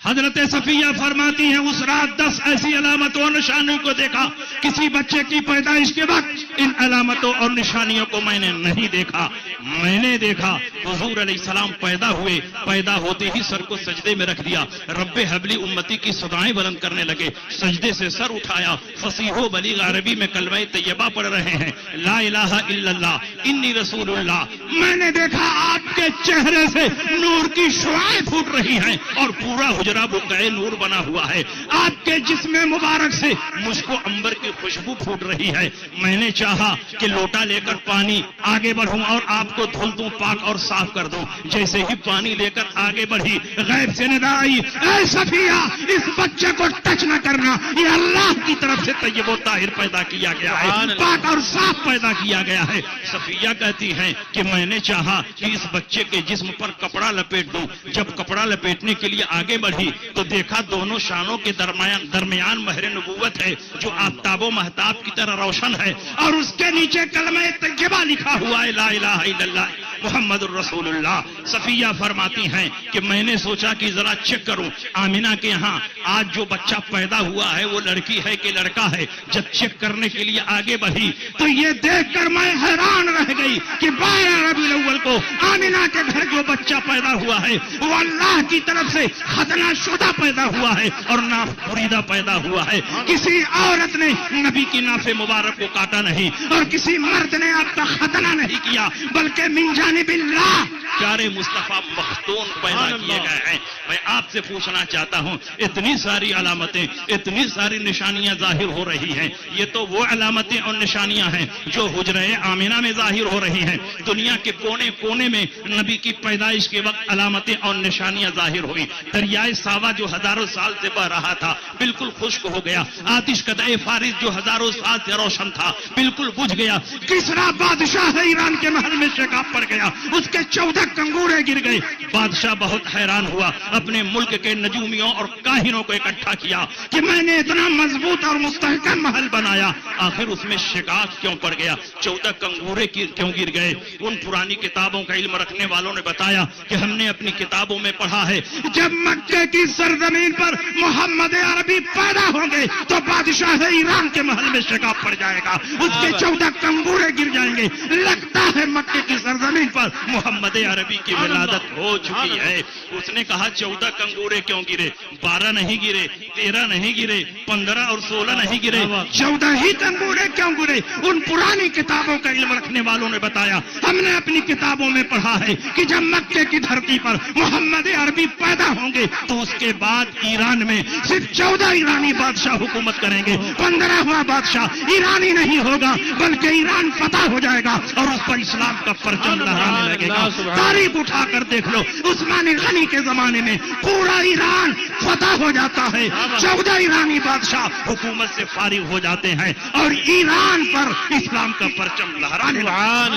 حضرت صفیہ فرماتی ہیں اس رات 10 ایسی علامتوں اور نشانیوں کو دیکھا، کسی بچے کی پیدائش کے وقت ان علامتوں اور نشانیوں کو میں نے نہیں دیکھا. میں نے دیکھا حضور علیہ السلام پیدا ہوئے، پیدا ہوتے ہی سر کو سجدے میں رکھ دیا، رب حبلی امتی کی صدائیں بلند کرنے لگے، سجدے سے سر اٹھایا، فصیح و بلیغ عربی میں کلمہ طیبہ پڑھ رہے ہیں، لا الہ الا اللہ انی رسول اللہ. میں نے دیکھا آپ کے چہرے سے نور کی شعاعیں پھوٹ رہی ہیں اور پورا حجرہ بقعہ نور بنا ہوا ہے. آپ کے جسم مبارک سے مجھ کو عنبر کی خوشبو پھوٹ رہی ہے. میں نے چاہا کہ لوٹا لے کر پانی آگے بڑھوں اور آپ کو دھل دوں، پاک اور صاف کر دوں. جیسے ہی پانی لے کر آگے بڑھی، غیب سے ندا آئی، اے صفیہ اس بچے کو ٹچ نہ کرنا، یہ اللہ کی طرف سے طیب و طاہر پیدا کیا گیا ہے، پاک اور صاف پیدا کیا گیا ہے. صفیہ کہتی ہیں کہ میں نے چاہا کہ اس بچے کے جسم پر کپڑا لپیٹ دوں. جب کپڑا لپیٹنے کے لیے آگے بڑھی تو دیکھا دونوں شانوں کے درمیان مہر نبوت ہے جو آفتاب و مہتاب کی طرح روشن ہے، اور اس کے نیچے کلمہ طیبہ لکھا ہوا ہے، لا الہ الا اللہ محمد الرسول اللہ. صفیہ فرماتی ہیں کہ میں نے سوچا کہ ذرا چیک کروں آمینہ کے ہاں آج جو بچہ پیدا ہوا ہے وہ لڑکی ہے کہ لڑکا ہے. جب چیک کرنے کے لیے آگے بڑھی تو یہ دیکھ کر میں حیران رہ گئی کہ 12 ربیع الاول کو آمینہ کے گھر جو بچہ پیدا ہوا ہے وہ اللہ کی طرف سے ختنہ شدہ پیدا ہوا ہے اور ناف بریدہ پیدا ہوا ہے. کسی عورت نے نبی کی ناف مبارک کو کاٹا نہیں اور کسی مرد نے آپ کا ختنہ نہیں کیا، بلکہ من جانب اللہ پیارے مصطفیٰ مختون پیدا کیے گئے ہیں. میں آپ سے پوچھنا چاہتا ہوں، اتنی ساری علامتیں، اتنی ساری نشانیاں ظاہر ہو رہی ہیں، یہ تو وہ علامتیں اور نشانیاں ہیں جو حجرہ آمنہ میں ظاہر ہو رہی ہیں. دنیا کے کونے کونے میں نبی کی پیدائش کے وقت علامتیں اور نشانیاں ظاہر ہوئی. دریائے ساوا جو ہزاروں سال سے بہ رہا تھا بالکل خشک ہو گیا. آتش قطع فارس جو ہزاروں سال سے روشن تھا بالکل بجھ گیا. کسرا بادشاہ ایران کے محل میں شکاف پڑ گیا، اس کے 14 کنگورے گر گئے. بادشاہ بہت حیران ہوا، اپنے ملک کے نجومیوں اور کاہنوں کو اکٹھا کیا کہ میں نے اتنا مضبوط اور مستحکم محل بنایا، آخر اس میں شکاف کیوں پڑ گیا، 14 کنگورے کیوں گر گئے؟ ان پرانی کتابوں کا علم رکھنے والوں نے بتایا کہ ہم نے اپنی کتابوں میں پڑھا ہے جب مکے کی سرزمین پر محمد عربی پیدا ہوں گے تو بادشاہ ایران کے محل میں شکاف پڑ جائے گا، اس کے 14 کنگورے گر جائیں گے. لگتا ہے مکے کی سرزمین پر محمد عربی کی ولادت ہو چکی ہے. اس نے کہا 14 کنگورے کیوں گرے؟ 12 نہیں گرے، 13 نہیں گرے، 15 اور 16 نہیں گرے، 14 ہی کنگورے کیوں گرے؟ ان پرانی کتابوں کا علم رکھنے والوں نے بتایا ہم نے اپنی کتابوں میں پڑھا ہے کہ جب مکے کی دھرتی پر محمد عربی پیدا ہوں گے تو اس کے بعد ایران میں صرف 14 ایرانی بادشاہ حکومت کریں گے، 15واں بادشاہ ایرانی نہیں ہوگا بلکہ ایران فتح ہو جائے گا اور اس پر اسلام کا پرچم لہرانے لگے گا. تاریخ اٹھا کر دیکھ لو، عثمان غنی کے زمانے میں پورا ایران فتح ہو جاتا ہے، 14 ایرانی بادشاہ حکومت سے فارغ ہو جاتے ہیں اور ایران پر اسلام کا پرچم لہرانے لگا.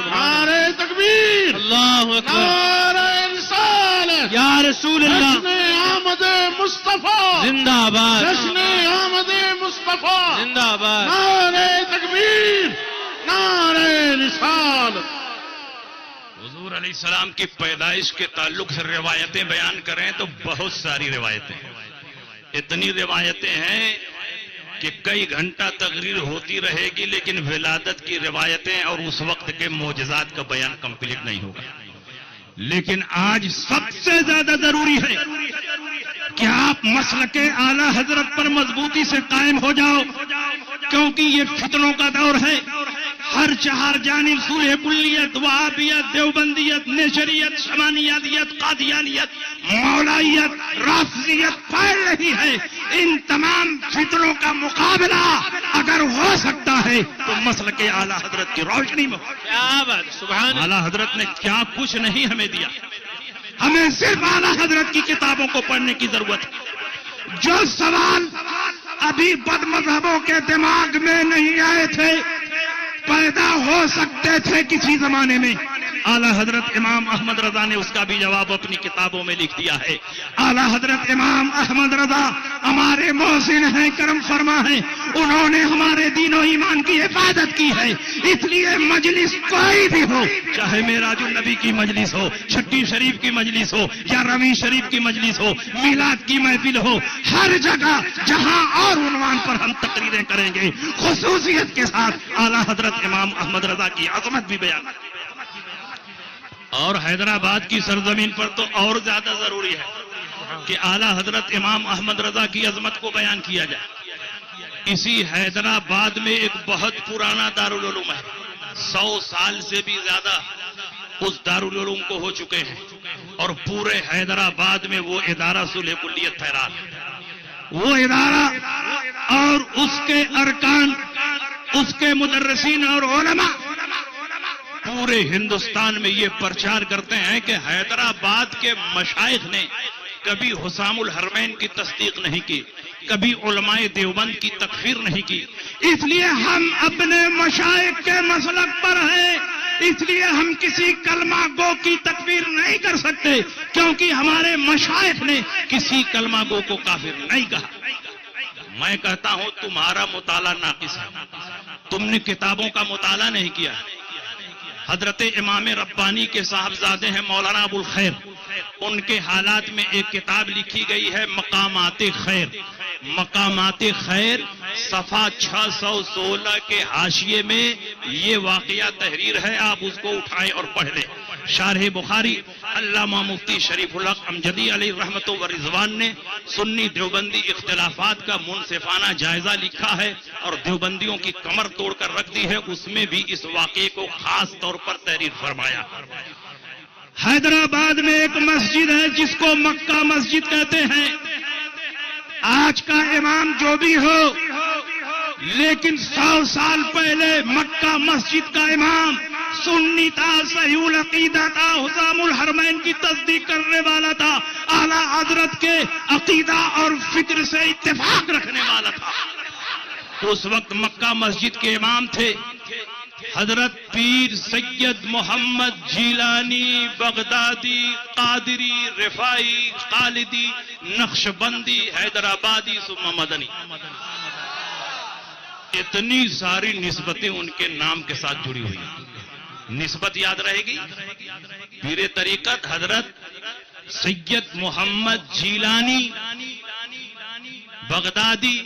نعرہ تکبیر، اللہ اکبر، نعرہ رسالت، یا رسول اللہ، جشن آمد مصطفیٰ، زندہ آباد، جشن آمد مصطفیٰ، زندہ آباد. نعرہ تکبیر، نعرہ رسالت. حضور علیہ السلام کی پیدائش کے تعلق سے روایتیں بیان کریں تو بہت ساری روایتیں ہیں. اتنی روایتیں ہیں کہ کئی گھنٹہ تقریر ہوتی رہے گی لیکن ولادت کی روایتیں اور اس وقت کے معجزات کا بیان کمپلیٹ نہیں ہوگا. لیکن آج سب سے زیادہ ضروری ہے کہ آپ مسلک اعلی حضرت پر مضبوطی سے قائم ہو جاؤ، کیونکہ یہ فتنوں کا دور ہے. ہر 4 جانب سورہ کلیت، وہابیت، دیوبندیت، نیچریت، شمانیت، قادیانیت، مولائیت، رافضیت پھیل رہی ہے. ان تمام فتنوں کا مقابلہ اگر ہو سکتا ہے تو مسلک اعلی حضرت کی روشنی میں. کیا بات، سبحان اللہ. اعلی حضرت نے کیا کچھ نہیں ہمیں دیا، ہمیں صرف اعلی حضرت کی کتابوں کو پڑھنے کی ضرورت ہے. جو سوال ابھی بد مذہبوں کے دماغ میں نہیں آئے تھے پیدا ہو سکتے تھے کسی زمانے میں، اعلیٰ حضرت امام احمد رضا نے اس کا بھی جواب اپنی کتابوں میں لکھ دیا ہے. اعلیٰ حضرت امام احمد رضا ہمارے محسن ہیں، کرم فرما ہیں، انہوں نے ہمارے دین و ایمان کی حفاظت کی ہے. اس لیے مجلس کوئی بھی ہو، چاہے معراج النبی کی مجلس ہو، چھٹی شریف کی مجلس ہو یا ربیع شریف کی مجلس ہو، میلاد کی محفل ہو، ہر جگہ جہاں اور عنوان پر ہم تقریریں کریں گے، خصوصیت کے ساتھ اعلیٰ حضرت امام احمد رضا کی عظمت بھی بیان. اور حیدرآباد کی سرزمین پر تو اور زیادہ ضروری ہے کہ اعلیٰ حضرت امام احمد رضا کی عظمت کو بیان کیا جائے. اسی حیدرآباد میں ایک بہت پرانا دارالعلوم ہے، 100 سال سے بھی زیادہ اس دارالعلوم کو ہو چکے ہیں، اور پورے حیدرآباد میں وہ ادارہ صلح کلیت تہران، وہ ادارہ اور اس کے ارکان، اس کے مدرسین اور علماء پورے ہندوستان میں یہ پرچار کرتے ہیں کہ حیدرآباد کے مشائخ نے کبھی حسام الحرمین کی تصدیق نہیں کی، کبھی علماء دیوبند کی تکفیر نہیں کی. اس لیے ہم اپنے مشائخ کے مسلک پر ہیں، اس لیے ہم کسی کلمہ گو کی تکفیر نہیں کر سکتے، کیونکہ ہمارے مشائخ نے کسی کلمہ گو کو کافر نہیں کہا. میں کہتا ہوں تمہارا مطالعہ ناقص ہے، تم نے کتابوں کا مطالعہ نہیں کیا. حضرت امام ربانی کے صاحبزادے ہیں مولانا ابو الخیر، ان کے حالات میں ایک کتاب لکھی گئی ہے مقامات خیر. مقامات خیر صفحہ 616 کے حاشیے میں یہ واقعہ تحریر ہے، آپ اس کو اٹھائیں اور پڑھ لیں. شارح بخاری علامہ مفتی شریف الحق امجدی علیہ رحمت و رضوان نے سنی دیوبندی اختلافات کا منصفانہ جائزہ لکھا ہے اور دیوبندیوں کی کمر توڑ کر رکھ دی ہے. اس میں بھی اس واقعے کو خاص طور پر تحریر فرمایا. حیدرآباد میں ایک مسجد ہے جس کو مکہ مسجد کہتے ہیں. آج کا امام جو بھی ہو، لیکن 100 سال پہلے مکہ مسجد کا امام سنی تھا، صحیح العقیدہ تھا، حسام الحرمین کی تصدیق کرنے والا تھا، اعلیٰ حضرت کے عقیدہ اور فکر سے اتفاق رکھنے والا تھا. اس وقت مکہ مسجد کے امام تھے حضرت پیر سید محمد جیلانی بغدادی قادری رفاعی خالدی نقشبندی حیدرآبادی ثم مدنی. اتنی ساری نسبتیں ان کے نام کے ساتھ جڑی ہوئی. نسبت یاد رہے گی، پیر طریقت حضرت سید محمد جیلانی بغدادی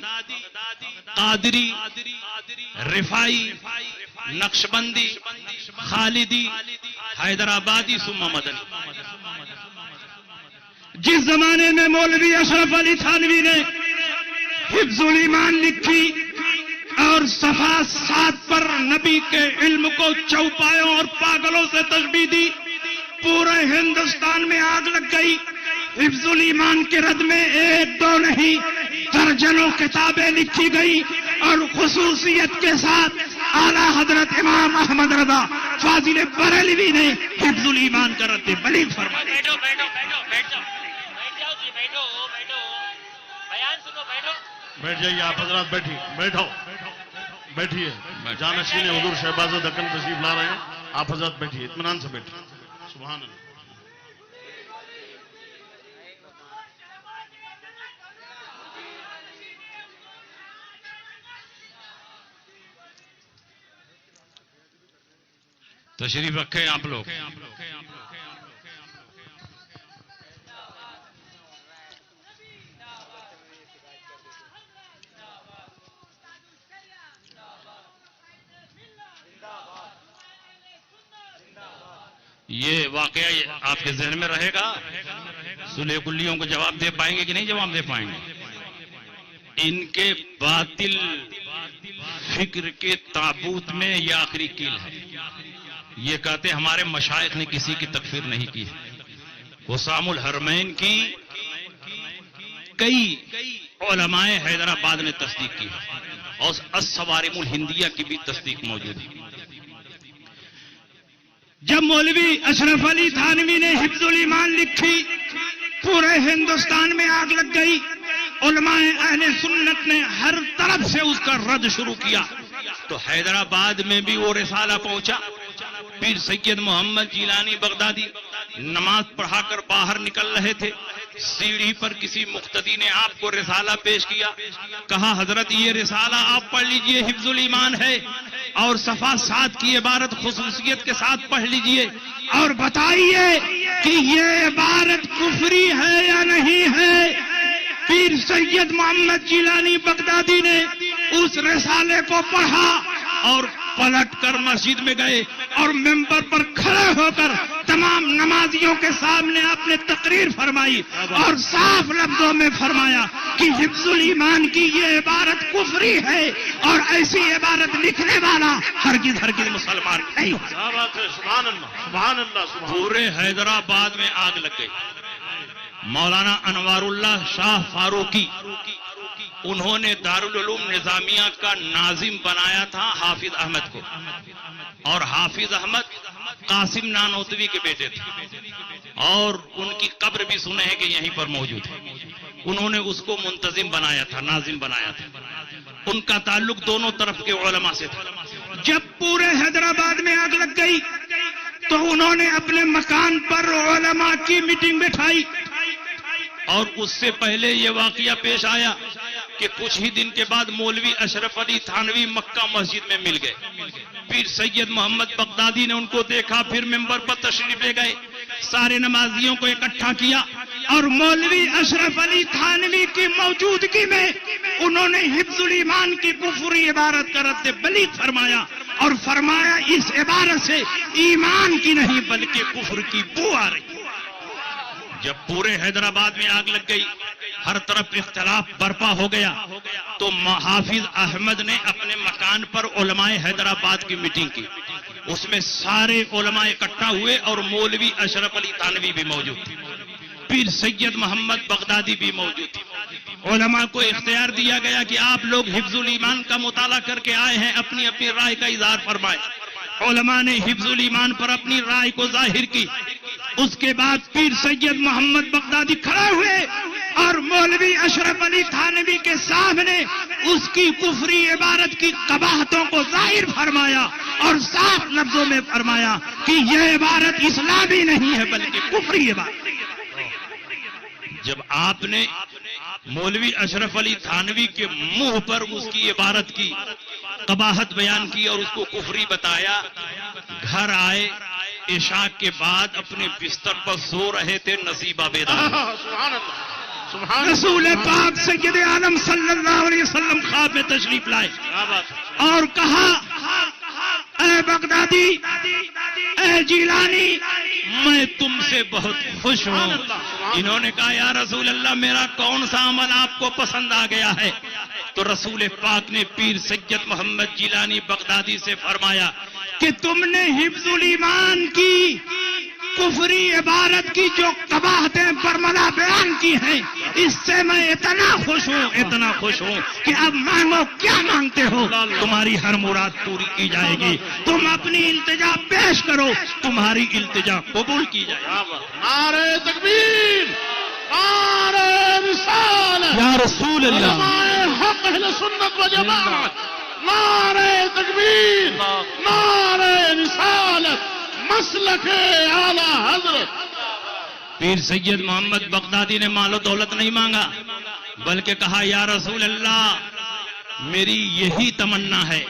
قادری رفاعی نقشبندی خالدی حیدرآبادی ثم مدنی. جس زمانے میں مولوی اشرف علی تھانوی نے حفظ الایمان لکھی اور صفحہ 7 پر نبی کے علم کو چوپایوں اور پاگلوں سے تشبیہ دی، پورے ہندوستان میں آگ لگ گئی. حفظ الایمان کے رد میں 1-2 نہیں درجنوں کتابیں لکھی گئی، اور خصوصیت کے ساتھ اعلیٰ حضرت امام احمد رضا فاضل بریلوی نے حفظ الایمان کا رد بلیغ فرمایا. بیٹھ جائیے آپ حضرات، بیٹھو بیٹھیے. جانشین حضور شہباز دکن تشریف لا رہے ہیں، آپ حضرات بیٹھیے، اطمینان سے بیٹھیے. سبحان اللہ. تشریف رکھیں آپ لوگ. یہ واقعہ آپ کے ذہن میں رہے گا. صلح کلیوں کو جواب دے پائیں گے کہ نہیں جواب دے پائیں گے؟ ان کے باطل فکر کے تابوت میں یہ آخری کیل ہے. یہ کہتے ہمارے مشائخ نے کسی کی تکفیر نہیں کی ہے. حسام الحرمین کی کئی علماء حیدرآباد نے تصدیق کی ہے، اور الصوارم الہندیہ کی بھی تصدیق موجود ہے. جب مولوی اشرف علی تھانوی نے حفظ الایمان لکھی، پورے ہندوستان میں آگ لگ گئی. علماء اہل سنت نے ہر طرف سے اس کا رد شروع کیا. تو حیدرآباد میں بھی وہ رسالہ پہنچا پیر سید محمد جیلانی بغدادی نماز پڑھا کر باہر نکل رہے تھے، سیڑھی پر کسی مقتدی نے آپ کو رسالہ پیش کیا، کہا حضرت یہ رسالہ آپ پڑھ لیجئے، حفظ الایمان ہے، اور صفحہ 7 کی عبارت خصوصیت کے ساتھ پڑھ لیجئے اور بتائیے کہ یہ عبارت کفری ہے یا نہیں ہے۔ پیر سید محمد جیلانی بغدادی نے اس رسالے کو پڑھا اور پلٹ کر مسجد میں گئے اور ممبر پر کھڑے ہو کر تمام نمازیوں کے سامنے آپ نے تقریر فرمائی اور صاف لفظوں میں فرمایا کہ حفظ الایمان کی یہ عبارت کفری ہے اور ایسی عبارت لکھنے والا ہرگز مسلمان نہیں۔ سبحان اللہ سبحان اللہ سبحان پورے حیدرآباد میں آگ لگ گئی۔ مولانا انوار اللہ شاہ فاروقی انہوں نے دارالعلوم نظامیہ کا ناظم بنایا تھا حافظ احمد کو، اور حافظ احمد قاسم نانوتوی کے بیٹے تھے، اور ان کی قبر بھی سنے ہیں کہ یہیں پر موجود ہے۔ انہوں نے اس کو منتظم بنایا تھا، ناظم بنایا تھا۔ ان کا تعلق دونوں طرف کے علماء سے تھا۔ جب پورے حیدرآباد میں آگ لگ گئی تو انہوں نے اپنے مکان پر علماء کی میٹنگ بٹھائی، اور اس سے پہلے یہ واقعہ پیش آیا کہ کچھ ہی دن کے بعد مولوی اشرف علی تھانوی مکہ مسجد میں مل گئے۔ پیر سید محمد بغدادی نے ان کو دیکھا، پھر ممبر پر تشریف لے گئے، سارے نمازیوں کو اکٹھا کیا اور مولوی اشرف علی تھانوی کی موجودگی میں انہوں نے حفظ الایمان کی کفری عبارت کا رد بلیغ فرمایا اور فرمایا اس عبارت سے ایمان کی نہیں بلکہ کفر کی بو آ رہی۔ جب پورے حیدرآباد میں آگ لگ گئی، ہر طرف اختلاف برپا ہو گیا، تو حافظ احمد نے اپنے مکان پر علماء حیدرآباد کی میٹنگ کی۔ اس میں سارے علماء اکٹھا ہوئے اور مولوی اشرف علی تھانوی بھی موجود تھے، پیر سید محمد بغدادی بھی موجود تھے۔ علماء کو اختیار دیا گیا کہ آپ لوگ حفظ الایمان کا مطالعہ کر کے آئے ہیں، اپنی اپنی رائے کا اظہار فرمائیں۔ علماء نے حفظ الایمان پر اپنی رائے کو ظاہر کی۔ اس کے بعد پیر سید محمد بغدادی کھڑے ہوئے اور مولوی اشرف علی تھانوی کے سامنے اس کی کفری عبارت کی قباحتوں کو ظاہر فرمایا اور صاف لفظوں میں فرمایا کہ یہ عبارت اسلامی نہیں ہے بلکہ کفری عبارت۔ جب آپ نے مولوی اشرف علی تھانوی کے منہ پر اس کی عبارت کی قباحت بیان کی اور اس کو کفری بتایا، گھر آئے، عشاء کے بعد اپنے بستر پر سو رہے تھے، نصیبہ بیدار۔ سبحان اللہ سبحان رسول پاک سید عالم صلی اللہ علیہ وسلم خواب میں تشریف لائے اور کہا، اے بغدادی، اے جیلانی، میں تم سے بہت خوش ہوں۔ انہوں نے کہا، یا رسول اللہ، میرا کون سا عمل آپ کو پسند آ گیا ہے؟ تو رسول پاک نے پیر سید محمد جیلانی بغدادی سے فرمایا کہ تم نے حفظ الایمان کی کفری عبارت کی جو قباحتیں برملا بیان کی ہیں، اس سے میں اتنا خوش ہوں کہ اب مانگو کیا مانگتے ہو، تمہاری ہر مراد پوری کی جائے گی۔ تم اپنی التجا پیش کرو، تمہاری التجا قبول کی جائے گی۔ نعرہ تکبیر، نعرہ رسالت، یا رسول اللہ، علماء حق اہل سنت و جماعت، نعرہ تکبیر، نعرہ رسالت، مسلک اعلی حضرت۔ پیر سید محمد بغدادی نے مال و دولت نہیں مانگا، بلکہ کہا، یا رسول اللہ، میری یہی تمنا ہے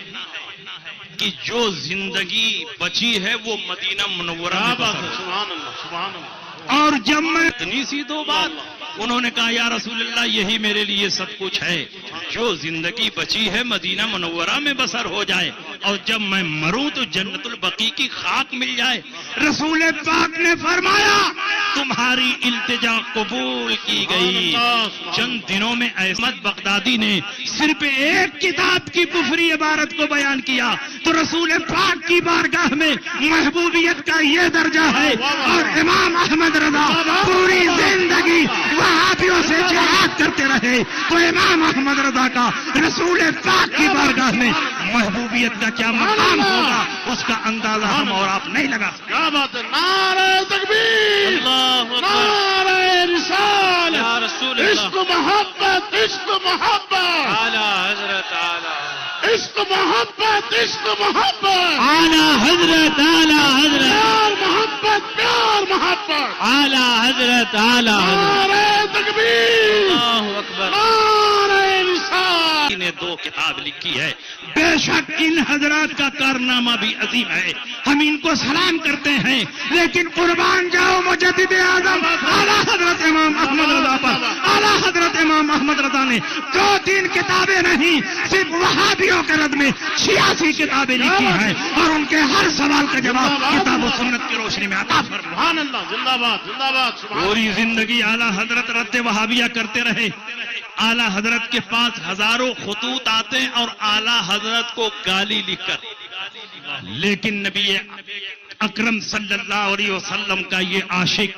کہ جو زندگی بچی ہے وہ مدینہ منورہ میں بسر ہو۔ سبحان اللہ سبحان اللہ۔ اور جب میں اتنی سی دو بات، انہوں نے کہا، یا رسول اللہ، یہی میرے لیے سب کچھ ہے، جو زندگی بچی ہے مدینہ منورہ میں بسر ہو جائے، اور جب میں مروں تو جنت البقیع کی خاک مل جائے۔ رسول پاک نے فرمایا، تمہاری التجا قبول کی گئی۔ چند دنوں میں احمد بغدادی نے صرف ایک کتاب کی کفری عبارت کو بیان کیا تو رسول پاک کی بارگاہ میں محبوبیت کا یہ درجہ ہے، اور امام احمد رضا پوری زندگی وہابیوں سے جہاد کرتے رہے، تو امام احمد رضا کا رسول پاک کی بارگاہ میں محبوبیت کا کیا مقام ہوگا، اس کا اندازہ ہم اور آپ نہیں لگا سکتے۔ کیا بات ہے، نعرہ تکبیر، نعرہ رسالت، عشق محبت، عشق محبت، اعلیٰ حضرت، اعلیٰ عشق محبت عشق محبت اعلی حضرت اعلی حضرت پیار محبت پیار محبت اعلی حضرت اعلی حضرت نعرہ تکبیر اللہ اکبر نعرہ رسالت نے 2 کتاب لکھی ہے. بے شک ان حضرات کا کارنامہ بھی عظیم ہے, ہم ان کو سلام کرتے ہیں, لیکن قربان جاؤ مجدد اعظم اعلیٰ حضرت امام احمد رضا پر. اعلیٰ حضرت امام احمد رضا نے 2-3 کتابیں نہیں, صرف وہابیوں کے رد میں 86 کتابیں لکھی ہیں, اور ان کے ہر سوال کا جواب کتاب و سنت کی روشنی میں عطا فرمایا. سبحان اللہ زندہ باد زندہ باد سبحان پوری زندگی اعلیٰ حضرت رد وہابیہ کرتے رہے. اعلیٰ حضرت کے پاس ہزاروں خطوط آتے ہیں اور اعلیٰ حضرت کو گالی لکھ کر, لیکن نبی اکرم صلی اللہ علیہ وسلم کا یہ عاشق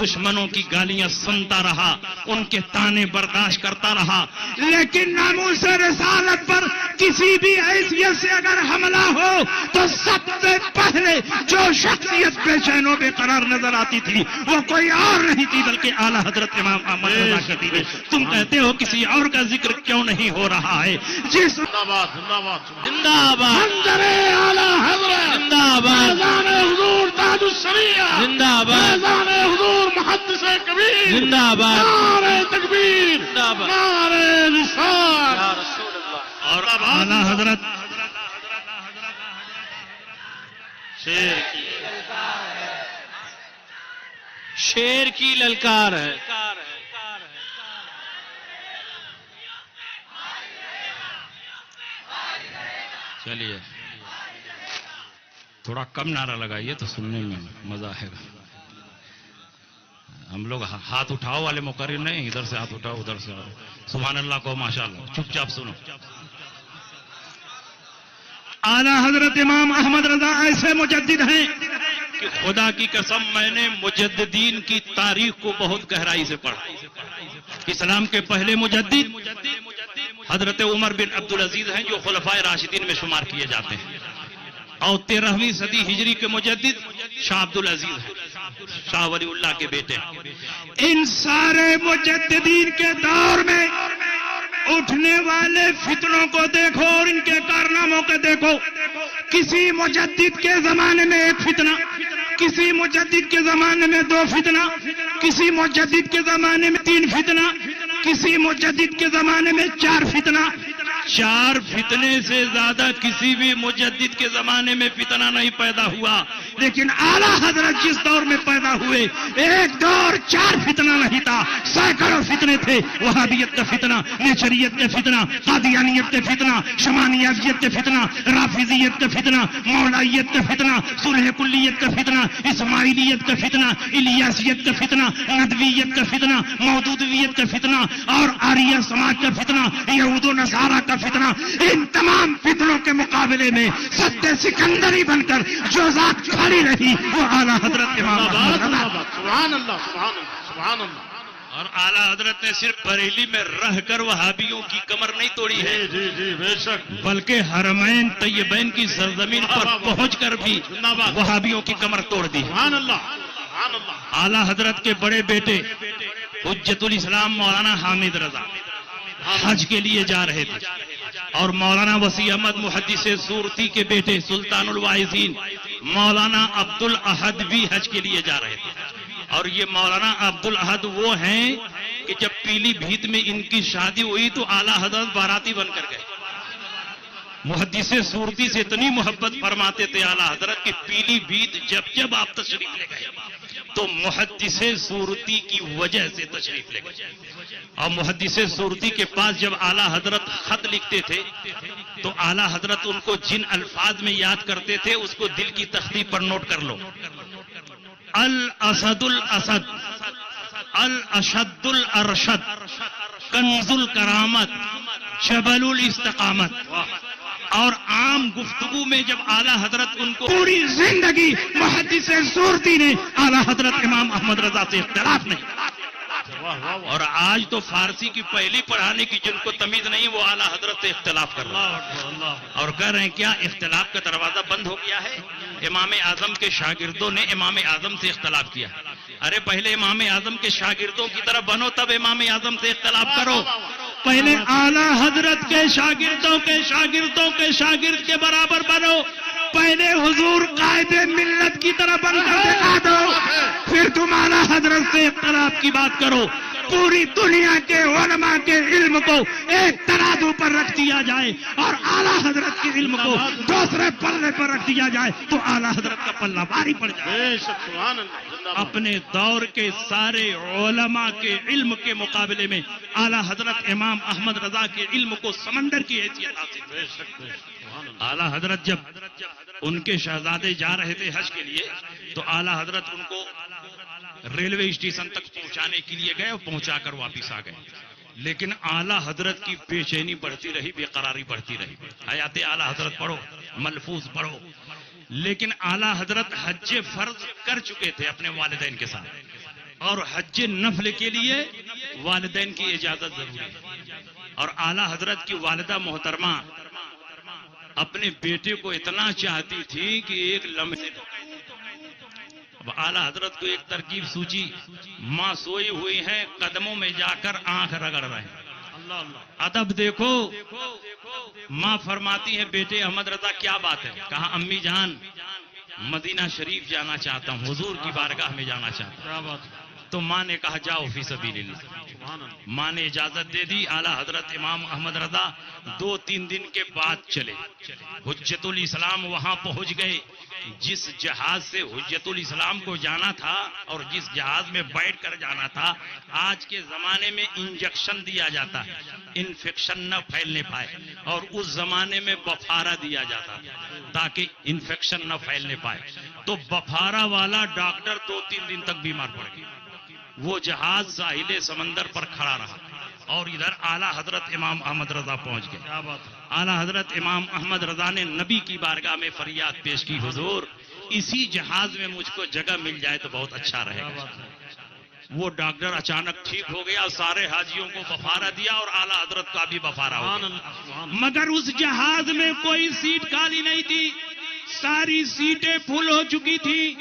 دشمنوں کی گالیاں سنتا رہا, ان کے طعنے برداشت کرتا رہا, لیکن ناموس رسالت پر کسی بھی حیثیت سے اگر حملہ ہو تو سب سے پہلے جو شخصیت بے چین و بے قرار نظر آتی تھی وہ کوئی اور نہیں تھی بلکہ اعلیٰ حضرت امام احمد رضا کرتی تھی. تم کہتے ہو کسی اور کا ذکر کیوں نہیں ہو رہا ہے؟ جس زندہ باد زندہ باد زندہ باد منظر اعلی حضرت زندہ باد فیضان حضور تاج الشریعہ زندہ باد فیضان حضور محدث کبیر زندہ باد نعرہ تکبیر زندہ باد نعرہ رسالت یا رسول اللہ اور اعلیٰ حضرت شیر کی للکار ہے. چلیے تھوڑا کم نعرہ لگائیے تو سننے میں مزہ آئے گا. ہم لوگ ہاتھ اٹھاؤ والے مقرر نہیں, ادھر سے ہاتھ اٹھاؤ ادھر سے آؤ. سبحان اللہ کو ماشاءاللہ, چپ چاپ سنو. اعلیٰ حضرت امام احمد رضا ایسے مجدد ہیں کہ خدا کی قسم میں نے مجددین کی تاریخ کو بہت گہرائی سے پڑھا. اسلام کے پہلے مجدد حضرت عمر بن عبدالعزیز ہیں جو خلفائے راشدین میں شمار کیے جاتے ہیں, اور 13ویں صدی ہجری کے مجدد شاہ عبدالعزیز ہیں, شاہ ولی اللہ کے بیٹے. ان سارے مجددین کے دور میں اٹھنے والے فتنوں کو دیکھو اور ان کے کارناموں کو دیکھو. کسی مجدد کے زمانے میں 1 فتنہ, کسی مجدد کے زمانے میں 2 فتنہ, کسی مجدد کے زمانے میں 3 فتنہ, کسی مجدد کے زمانے میں 4 فتنہ. 4 فتنے سے زیادہ کسی بھی مجدد کے زمانے میں فتنہ نہیں پیدا ہوا. لیکن اعلیٰ حضرت جس دور میں پیدا ہوئے 1 دور 4 فتنہ نہیں تھا, سینکڑوں فتنے تھے. وہابیت کا فتنہ, نیچریت کا فتنہ, قادیانیت کا فتنہ, شمانیازیت کا فتنہ, رافضیت کا فتنہ, مولائیت کا فتنہ, صلح کلیت کا فتنہ, اسماعیلیت کا فتنہ, الیاسیت کا فتنہ, ندویت کا فتنہ, مودودیت کا فتنہ, اور آریہ سماج کا فتنہ, یہود و نصارہ کا فتنہ. ان تمام فتنوں کے مقابلے میں سد سکندری بن کر جو ذات کھڑی رہی وہ اعلیٰ حضرت امام احمد رضا. سبحان اللہ سبحان اللہ سبحان اللہ. اور اعلیٰ حضرت نے صرف بریلی میں رہ کر وہابیوں کی کمر نہیں توڑی ہے, جی جی بے شک بلکہ حرمین طیبین کی سرزمین پر پہنچ کر بھی وہابیوں کی کمر توڑ دی. سبحان اللہ سبحان اللہ. اعلیٰ حضرت کے بڑے بیٹے حجت الاسلام مولانا حامد رضا حج کے لیے جا رہے تھے, اور مولانا وسیع احمد محدث سورتی کے بیٹے سلطان الواعظین مولانا عبد الاحد بھی حج کے لیے جا رہے تھے. اور یہ مولانا عبد الاحد وہ ہیں کہ جب پیلی بھیت میں ان کی شادی ہوئی تو اعلیٰ حضرت باراتی بن کر گئے. محدث سورتی سے اتنی محبت فرماتے تھے اعلیٰ حضرت کہ پیلی بھیت جب آپ تشریف لے گئے تو محدث سورتی کی وجہ سے تشریف لے گئے. اور محدث سورتی کے پاس جب اعلیٰ حضرت خط لکھتے تھے تو اعلیٰ حضرت ان کو جن الفاظ میں یاد کرتے تھے اس کو دل کی تختی پر نوٹ کر لو. الاسد الاسد, الاشد الارشد, کنز الکرامت, جبل الاستقامت. اور عام گفتگو میں جب اعلیٰ حضرت ان کو پوری زندگی محدث سورتی نے اعلیٰ حضرت امام احمد رضا سے اختلاف نہیں. اور آج تو فارسی کی پہلی پڑھانے کی جن کو تمیز نہیں وہ اعلیٰ حضرت سے اختلاف کر رہا ہے اور کہہ رہے ہیں کیا اختلاف کا دروازہ بند ہو گیا ہے. امام اعظم کے شاگردوں نے امام اعظم سے اختلاف کیا. ارے پہلے امام اعظم کے شاگردوں کی طرف بنو تب امام اعظم سے اختلاف کرو. پہلے اعلی حضرت کے شاگردوں کے شاگرد کے برابر بنو. پہلے حضور قائد ملت کی طرح بن کر دکھا دو, پھر تم اعلی حضرت سے اختلاف کی بات کرو. پوری دنیا کے علماء کے علم کو ایک ترازو پر رکھ دیا جائے اور اعلی حضرت کے علم کو دوسرے پلے پر رکھ دیا جائے تو اعلی حضرت کا پلہ بھاری پڑ جائے. اپنے دور کے سارے علماء کے علم کے مقابلے میں اعلی حضرت امام احمد رضا کے علم کو سمندر کی حیثیت حاصل. اعلی حضرت جب ان کے شہزادے جا رہے تھے حج کے لیے تو اعلی حضرت ان کو ریلوے اسٹیشن تک پہنچانے کے لیے گئے اور پہنچا کر واپس آ گئے. لیکن اعلی حضرت کی بے چینی بڑھتی رہی, بے قراری بڑھتی رہی. حیات اعلی حضرت پڑھو, ملفوظ پڑھو. لیکن اعلی حضرت حج فرض کر چکے تھے اپنے والدین کے ساتھ اور حج نفل کے لیے والدین کی اجازت ضروری ہے. اور اعلی حضرت کی والدہ محترمہ اپنے بیٹے کو اتنا چاہتی تھی کہ ایک لمحے اب اعلی حضرت کو ایک ترکیب سوچی, ماں سوئی ہوئی ہیں, قدموں میں جا کر آنکھ رگڑ رہے ہیں. ادب دیکھو, ماں فرماتی ہے بیٹے احمد رضا کیا بات ہے؟ کہا امی جان مدینہ شریف جانا چاہتا ہوں, حضور کی بارگاہ میں جانا چاہتا ہوں. تو ماں نے کہا جاؤ فی سبیل اللہ. ماں نے اجازت دے دی. اعلی حضرت امام احمد رضا 2-3 دن کے بعد چلے. حجت الاسلام وہاں پہنچ گئے. جس جہاز سے حجت الاسلام کو جانا تھا اور جس جہاز میں بیٹھ کر جانا تھا, آج کے زمانے میں انجیکشن دیا جاتا ہے انفیکشن نہ پھیلنے پائے, اور اس زمانے میں بفارہ دیا جاتا تاکہ انفیکشن نہ پھیلنے پائے. تو بفارہ والا ڈاکٹر 2-3 دن تک بیمار پڑ گیا. وہ جہاز ساحل سمندر پر کھڑا رہا اور ادھر اعلی حضرت امام احمد رضا پہنچ گئے. اعلی حضرت امام احمد رضا نے نبی کی بارگاہ میں فریاد پیش کی, حضور اسی جہاز میں مجھ کو جگہ مل جائے تو بہت اچھا رہے گا. وہ ڈاکٹر اچانک ٹھیک ہو گیا, سارے حاجیوں کو بفارہ دیا اور اعلی حضرت کا بھی بفارہ ہو گیا. مگر اس جہاز میں کوئی سیٹ خالی نہیں تھی, ساری سیٹیں فل ہو چکی تھی.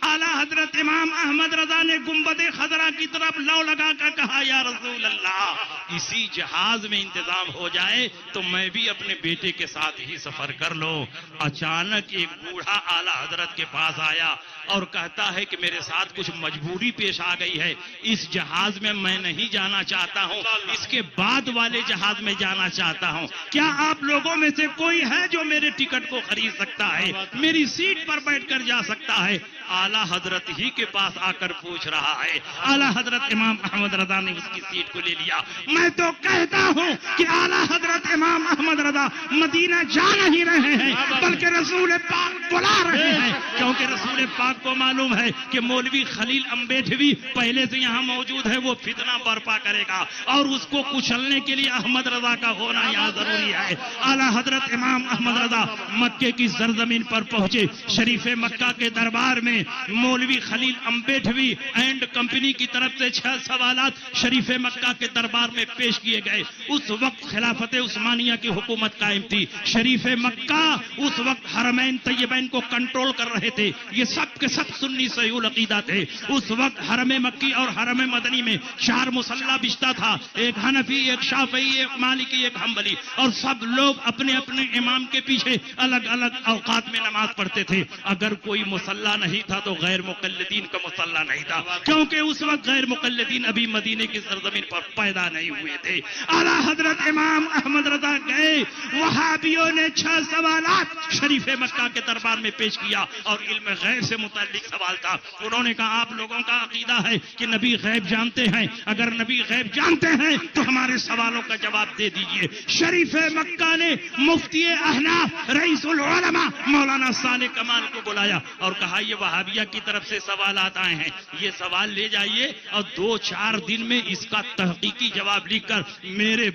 اعلی حضرت امام احمد رضا نے گنبد خضرا کی طرف لو لگا کر کہا یا رسول اللہ اسی جہاز میں انتظام ہو جائے تو میں بھی اپنے بیٹے کے ساتھ ہی سفر کر لوں. اچانک ایک بوڑھا اعلی حضرت کے پاس آیا اور کہتا ہے کہ میرے ساتھ کچھ مجبوری پیش آ گئی ہے, اس جہاز میں میں نہیں جانا چاہتا ہوں, اس کے بعد والے جہاز میں جانا چاہتا ہوں. کیا آپ لوگوں میں سے کوئی ہے جو میرے ٹکٹ کو خرید سکتا ہے, میری سیٹ پر بیٹھ کر جا سکتا ہے؟ اعلی حضرت ہی کے پاس آ کر پوچھ رہا ہے. اعلی حضرت امام احمد رضا نے اس کی سیٹ کو لے لیا. میں تو کہتا ہوں کہ اعلی حضرت امام احمد رضا مدینہ جا نہیں رہے ہیں بلکہ رسول پاک بلا رہے ہیں, کیونکہ رسول پاک کو معلوم ہے کہ مولوی خلیل امبیٹوی پہلے سے یہاں موجود ہے, وہ فتنہ برپا کرے گا اور اس کو کچلنے کے لیے احمد رضا کا ہونا یہاں ضروری ہے. اعلی حضرت امام احمد رضا مکے کی سرزمین پر پہنچے. شریف مکہ کے دربار میں مولوی خلیل امبیٹوی اینڈ کمپنی کی طرف سے 6 سوالات شریف مکہ کے دربار میں پیش کیے گئے. اس وقت خلافت عثمانیہ کی حکومت قائم تھی. شریف مکہ اس وقت حرمین طیبین کو کنٹرول کر رہے تھے. یہ سب کے سب سنی صحیح العقیدہ تھے. اس وقت حرم مکی اور حرم مدنی میں 4 مسلح بشتہ تھا, ایک حنفی, ایک شافعی, ایک مالکی, ایک حنبلی, اور سب لوگ اپنے اپنے امام کے پیچھے الگ الگ اوقات میں نماز پڑھتے تھے. اگر کوئی مسلح نہیں تھا تو غیر مقلدین کا مسلح نہیں تھا, کیونکہ اس وقت غیر مقلدین ابھی مدینے کی سرزمین پر پیدا نہیں ہوئے تھے. اعلی حضرت امام احمد رضا گئے, وہابیوں نے 6 سوالات شریف مکہ کے دربار میں پیش کیا اور علم غیب سے متعلق سوال تھا. انہوں نے کہا آپ لوگوں کا عقیدہ ہے کہ نبی غیب جانتے ہیں, اگر نبی غیب جانتے ہیں تو ہمارے سوالوں کا جواب دے دیجئے. شریف مکہ نے مفتی احناف رئیس العلماء مولانا صالح کمال کو بلایا اور کہا یہ وہابیہ کی طرف سے سوالات آئے ہیں, یہ سوال لے جائیے اور 2-4 دن میں اس کا تحقیقی جواب لکھ کر میرے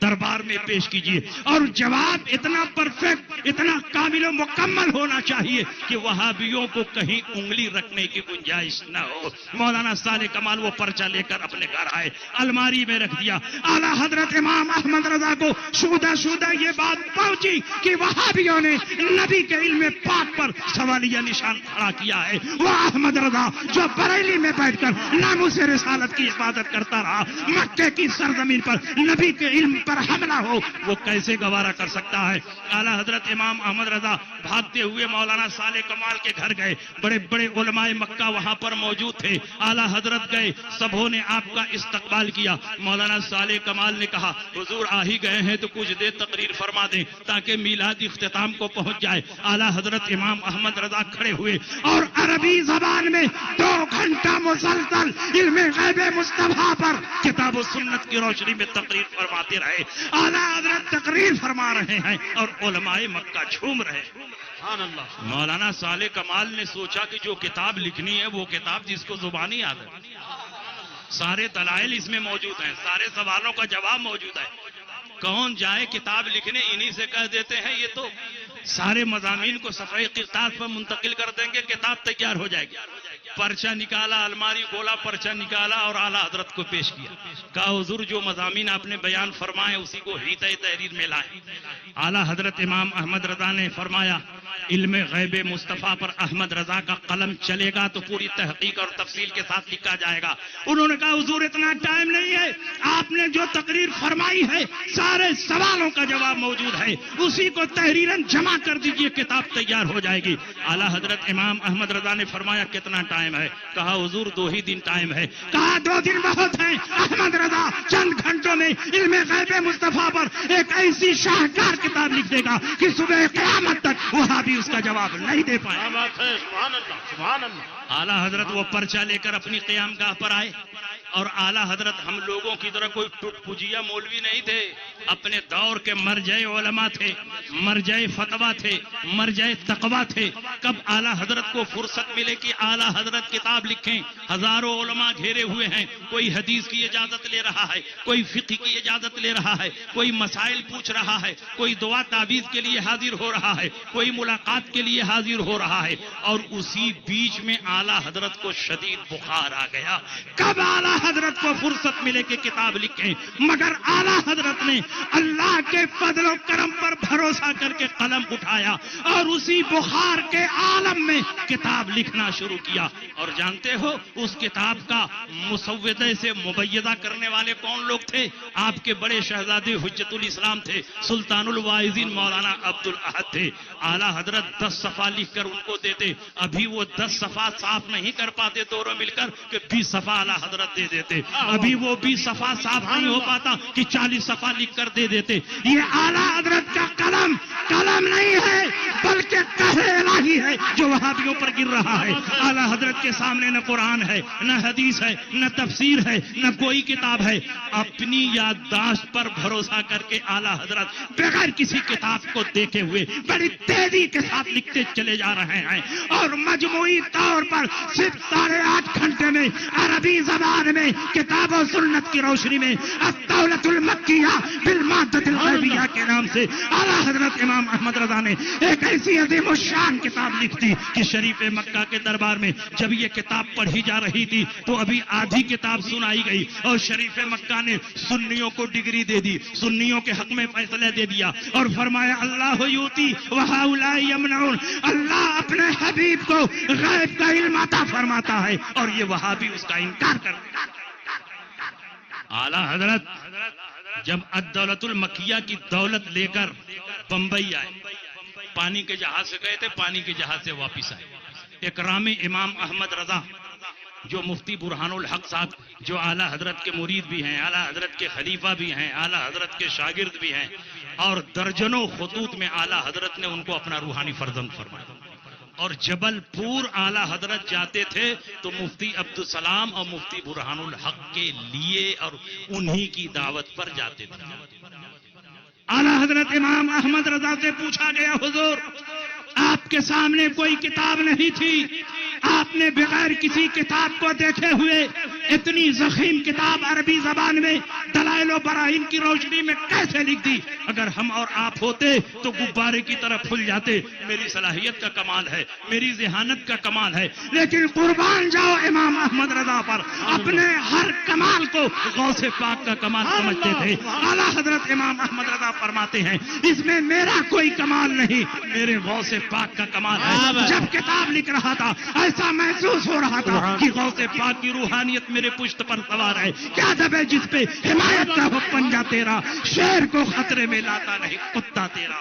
دربار میں پیش کیجئے. اور جواب اتنا پرفیکٹ, اتنا کامل و مکمل ہونا ہونا چاہیے کہ وہابیوں کو کہیں انگلی رکھنے کی گنجائش نہ ہو۔ مولانا صالح کمال وہ پرچہ لے کر اپنے گھر آئے، الماری میں رکھ دیا۔ اعلیٰ حضرت امام احمد رضا کو شودہ یہ بات پہنچی کہ وہابیوں نے نبی کے علم پاک پر سوالیہ نشان کھڑا کیا ہے۔ وہ احمد رضا جو بریلی میں بیٹھ کر ناموس رسالت کی عبادت کرتا رہا، مکے کی سرزمین پر نبی کے علم پر حملہ ہو، وہ کیسے گوارا کر سکتا ہے؟ اعلیٰ حضرت امام احمد رضا بھاگتے ہوئے مولانا صالح کمال کے گھر گئے۔ بڑے بڑے علماء مکہ وہاں پر موجود تھے۔ اعلیٰ حضرت گئے، سبوں نے آپ کا استقبال کیا۔ مولانا صالح کمال نے کہا حضور آ ہی گئے ہیں تو کچھ دیر تقریر فرما دیں تاکہ میلاد اختتام کو پہنچ جائے۔ اعلیٰ حضرت امام احمد رضا کھڑے ہوئے اور عربی زبان میں 2 گھنٹہ مسلسل علم غیب مصطفیٰ پر کتاب و سنت کی روشنی میں تقریر فرماتے رہے۔ اعلیٰ حضرت تقریر فرما رہے ہیں اور علماء مکہ جھوم رہے ہیں۔ سبحان اللہ۔ مولانا صالح کمال نے سوچا کہ جو کتاب لکھنی ہے وہ کتاب جس کو زبانی یاد ہے، سارے دلائل اس میں موجود ہیں، سارے سوالوں کا جواب موجود ہے، کون جائے کتاب لکھنے؟ انہی سے کہہ دیتے ہیں یہ تو سارے مضامین کو صفحہ قرطاس پر منتقل کر دیں گے، کتاب تیار ہو جائے گی۔ پرچہ نکالا، الماری کھولا، پرچہ نکالا اور اعلیٰ حضرت کو پیش کیا۔ کہا حضور جو مضامین آپ نے بیان فرمائے اسی کو حیطۂ تحریر میں لائیں۔ اعلیٰ حضرت امام احمد رضا نے فرمایا علم غیب مصطفیٰ پر احمد رضا کا قلم چلے گا تو پوری تحقیق اور تفصیل کے ساتھ لکھا جائے گا۔ انہوں نے کہا حضور اتنا ٹائم نہیں ہے، آپ نے جو تقریر فرمائی ہے سارے سوالوں کا جواب موجود ہے، اسی کو تحریراً جمع کر دیجئے، کتاب تیار ہو جائے گی۔ اعلیٰ حضرت امام احمد رضا نے فرمایا کتنا ٹائم ہے؟ کہا حضور 2 ہی دن ٹائم ہے۔ کہا 2 دن بہت ہیں، احمد رضا چند گھنٹوں میں علم غیب مصطفیٰ پر ایک ایسی شاہکار کتاب لکھ دے گا کہ صبح قیامت تک وہاں بھی اس کا جواب نہیں دے پائے۔ کیا بات ہے، سبحان اللہ، سبحان اللہ۔ اعلیٰ حضرت وہ پرچہ لے کر اپنی قیام گاہ پر آئے اور اعلیٰ حضرت ہم لوگوں کی طرح کوئی ٹٹ پجیا مولوی نہیں تھے، اپنے دور کے مرجع علماء تھے، مرجع فتویٰ تھے، مرجع تقویٰ تھے۔ کب اعلیٰ حضرت کو فرصت ملے کہ اعلیٰ حضرت کتاب لکھیں؟ ہزاروں علماء گھیرے ہوئے ہیں، کوئی حدیث کی اجازت لے رہا ہے، کوئی فقہ کی اجازت لے رہا ہے، کوئی مسائل پوچھ رہا ہے، کوئی دعا تعویذ کے لیے حاضر ہو رہا ہے، کوئی ملاقات کے لیے حاضر ہو رہا ہے، اور اسی بیچ میں اعلیٰ حضرت کو شدید بخار آ گیا۔ کب اعلیٰ حضرت کو فرصت ملے کہ کتاب لکھیں؟ مگر اعلیٰ حضرت نے اللہ کے فضل و کرم پر بھروسہ کر کے قلم اٹھایا اور اسی بخار کے عالم میں کتاب لکھنا شروع کیا۔ اور جانتے ہو اس کتاب کا مسودے سے مبیدہ کرنے والے کون لوگ تھے؟ آپ کے بڑے شہزادے حجت الاسلام تھے، سلطان الواعظین مولانا عبد الاحد تھے۔ اعلیٰ حضرت 10 صفحہ لکھ کر ان کو دیتے، ابھی وہ 10 صفحہ صاف نہیں کر پاتے دونوں مل کر کہ 20 صفحہ اعلیٰ حضرت دے دیتے، ابھی وہ 20 صفحہ صاف نہیں ہو پاتا کہ 40 صفحہ لکھ کر دے دیتے۔ یہ اعلیٰ حضرت کا قلم نہیں ہے بلکہ قہر الہی ہے جو وہابیوں پر گر رہا ہے۔ اعلیٰ حضرت کے سامنے نہ قرآن ہے، نہ حدیث ہے، نہ تفسیر ہے، نہ کوئی کتاب ہے۔ اپنی یادداشت پر بھروسہ کر کے اعلیٰ حضرت بغیر کسی کتاب کو دیکھے ہوئے بڑی تیزی کے ساتھ لکھتے چلے جا رہے ہیں، اور مجموعی طور پر صرف 8.5 گھنٹے میں عربی زبان میں کتاب و سنت کی روشنی میں الدولۃ المکیہ بالمادۃ الغیبیہ کے نام سے اعلیٰ حضرت امام احمد رضا نے ایک ایسی عظیم الشان کتاب لکھ دی کہ شریف مکہ کے دربار میں جب یہ کتاب پڑھی جا رہی تھی تو ابھی آدھی کتاب سنائی گئی اور شریف مکہ نے سنیوں کو ڈگری دے دی، سنیوں کے حق میں فیصلہ دے دیا اور فرمایا اللہ یؤتی وہؤلاء یمنعون، اللہ اپنے حبیب کو غیب کا علم عطا فرماتا ہے اور یہ وہابی اس کا انکار کرتے ہیں۔ اعلیٰ حضرت جب الدولۃ المکیہ کی دولت لے کر بمبئی آئے، پانی کے جہاز سے گئے تھے، پانی کے جہاز سے واپس آئے۔ اکرام امام احمد رضا جو مفتی برہان الحق صاحب جو اعلیٰ حضرت کے مرید بھی ہیں، اعلیٰ حضرت کے خلیفہ بھی ہیں، اعلیٰ حضرت کے شاگرد بھی ہیں، اور درجنوں خطوط میں اعلیٰ حضرت نے ان کو اپنا روحانی فرزند فرمایا۔ اور جبل پور اعلیٰ حضرت جاتے تھے تو مفتی عبدالسلام اور مفتی برہان الحق کے لیے اور انہی کی دعوت پر جاتے تھے۔ اعلیٰ حضرت امام احمد رضا سے پوچھا گیا حضور آپ کے سامنے کوئی کتاب نہیں تھی، آپ نے بغیر کسی کتاب کو دیکھے ہوئے اتنی ضخیم کتاب عربی زبان میں دلائل و براہین کی روشنی میں کیسے لکھ دی؟ اگر ہم اور آپ ہوتے تو غبارے کی طرح پھول جاتے۔ میری صلاحیت کا کمال ہے، میری ذہانت کا کمال ہے، لیکن قربان جاؤ امام احمد رضا پر، اپنے ہر کمال کو غوث پاک کا کمال سمجھتے تھے۔ اعلیٰ حضرت امام احمد رضا فرماتے ہیں اس میں میرا کوئی کمال نہیں، میرے غوث پاک کا کمال ہے۔ جب کتاب لکھ رہا تھا ایسا محسوس ہو رہا تھا کہ غوث پاک کی روحانیت میرے پشت پر سوار ہے۔ کیا دب ہے جس پہ حمایت کا حکم پنجا تیرا، شیر کو خطرے میں لاتا نہیں کتا تیرا۔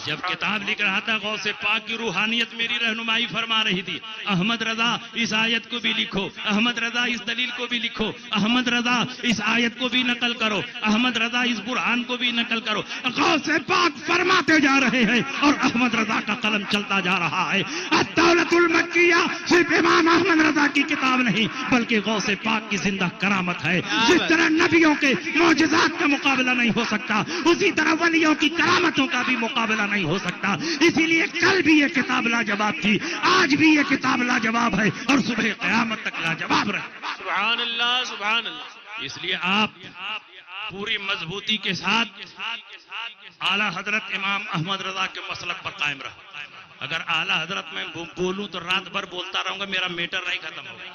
جب کتاب لکھ رہا تھا غوث پاک کی روحانیت میری رہنمائی فرما رہی تھی۔ احمد رضا اس آیت کو بھی لکھو، احمد رضا اس دلیل کو بھی لکھو، احمد رضا اس آیت کو بھی نقل کرو، احمد رضا اس برہان کو بھی نقل کرو۔ غوث پاک فرماتے جا رہے ہیں اور احمد رضا کا قلم چلتا جا رہا ہے۔ الدولۃ المکیہ صرف امام احمد رضا کی کتاب نہیں بلکہ غوث پاک کی زندہ کرامت ہے۔ جس طرح نبیوں کے معجزات کا مقابلہ نہیں ہو سکتا اسی طرح ولیوں کی کرامتوں کا بھی مقابلہ نہیں ہو سکتا۔ اسی لیے کل بھی یہ کتاب لاجواب تھی، آج بھی یہ کتاب لاجواب ہے اور صبح قیامت تک لاجواب رہے۔ سبحان اللہ سبحان اللہ۔ اس لیے آپ پوری مضبوطی کے ساتھ اعلیٰ حضرت امام احمد رضا کے مسلک پر قائم رہا۔ اگر اعلیٰ حضرت میں بولوں تو رات بھر بولتا رہوں گا، میرا میٹر نہیں ختم ہوگا،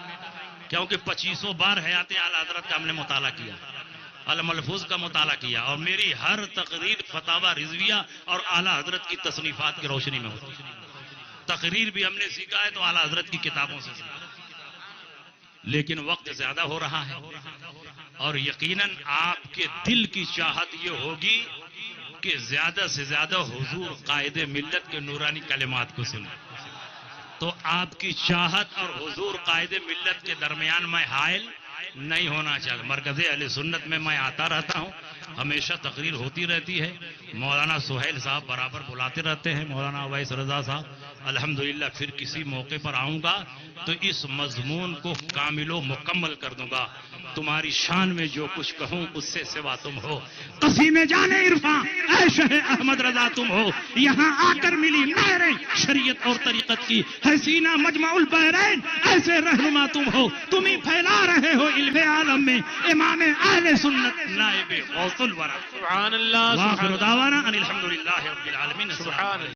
کیونکہ 2500 بار حیات اعلیٰ حضرت کا ہم نے مطالعہ کیا، الملفوظ کا مطالعہ کیا، اور میری ہر تقریر فتاوی رضویہ اور اعلیٰ حضرت کی تصنیفات کی روشنی میں ہوتی ہے۔ تقریر بھی ہم نے سیکھا ہے تو اعلیٰ حضرت کی کتابوں سے سیکھا، لیکن وقت زیادہ ہو رہا ہے اور یقیناً آپ کے دل کی چاہت یہ ہوگی کہ زیادہ سے زیادہ حضور قائد ملت کے نورانی کلمات کو سنیں۔ تو آپ کی چاہت اور حضور قائد ملت کے درمیان میں حائل نہیں ہونا چاہیے۔ مرکز اہل سنت میں آتا رہتا ہوں، ہمیشہ تقریر ہوتی رہتی ہے، مولانا سہیل صاحب برابر بلاتے رہتے ہیں، مولانا اویس رضا صاحب۔ الحمدللہ پھر کسی موقع پر آؤں گا تو اس مضمون کو کامل و مکمل کر دوں گا۔ تمہاری شان میں جو کچھ کہوں اس سے سوا تم ہو، قسیم جان عرفاں اے شہ احمد رضا تم ہو۔ یہاں آ کر ملی نہریں شریعت اور طریقت کی، ہے سینہ مجمع البحرین ایسے رہنما تم ہو۔ تم ہی پھیلا رہے ہو علم عالم میں امام اہل سنت نائب غوث الورا۔ سبحان اللہ وآخر دعوانا ان الحمدللہ رب العالمین۔ سبحان اللہ۔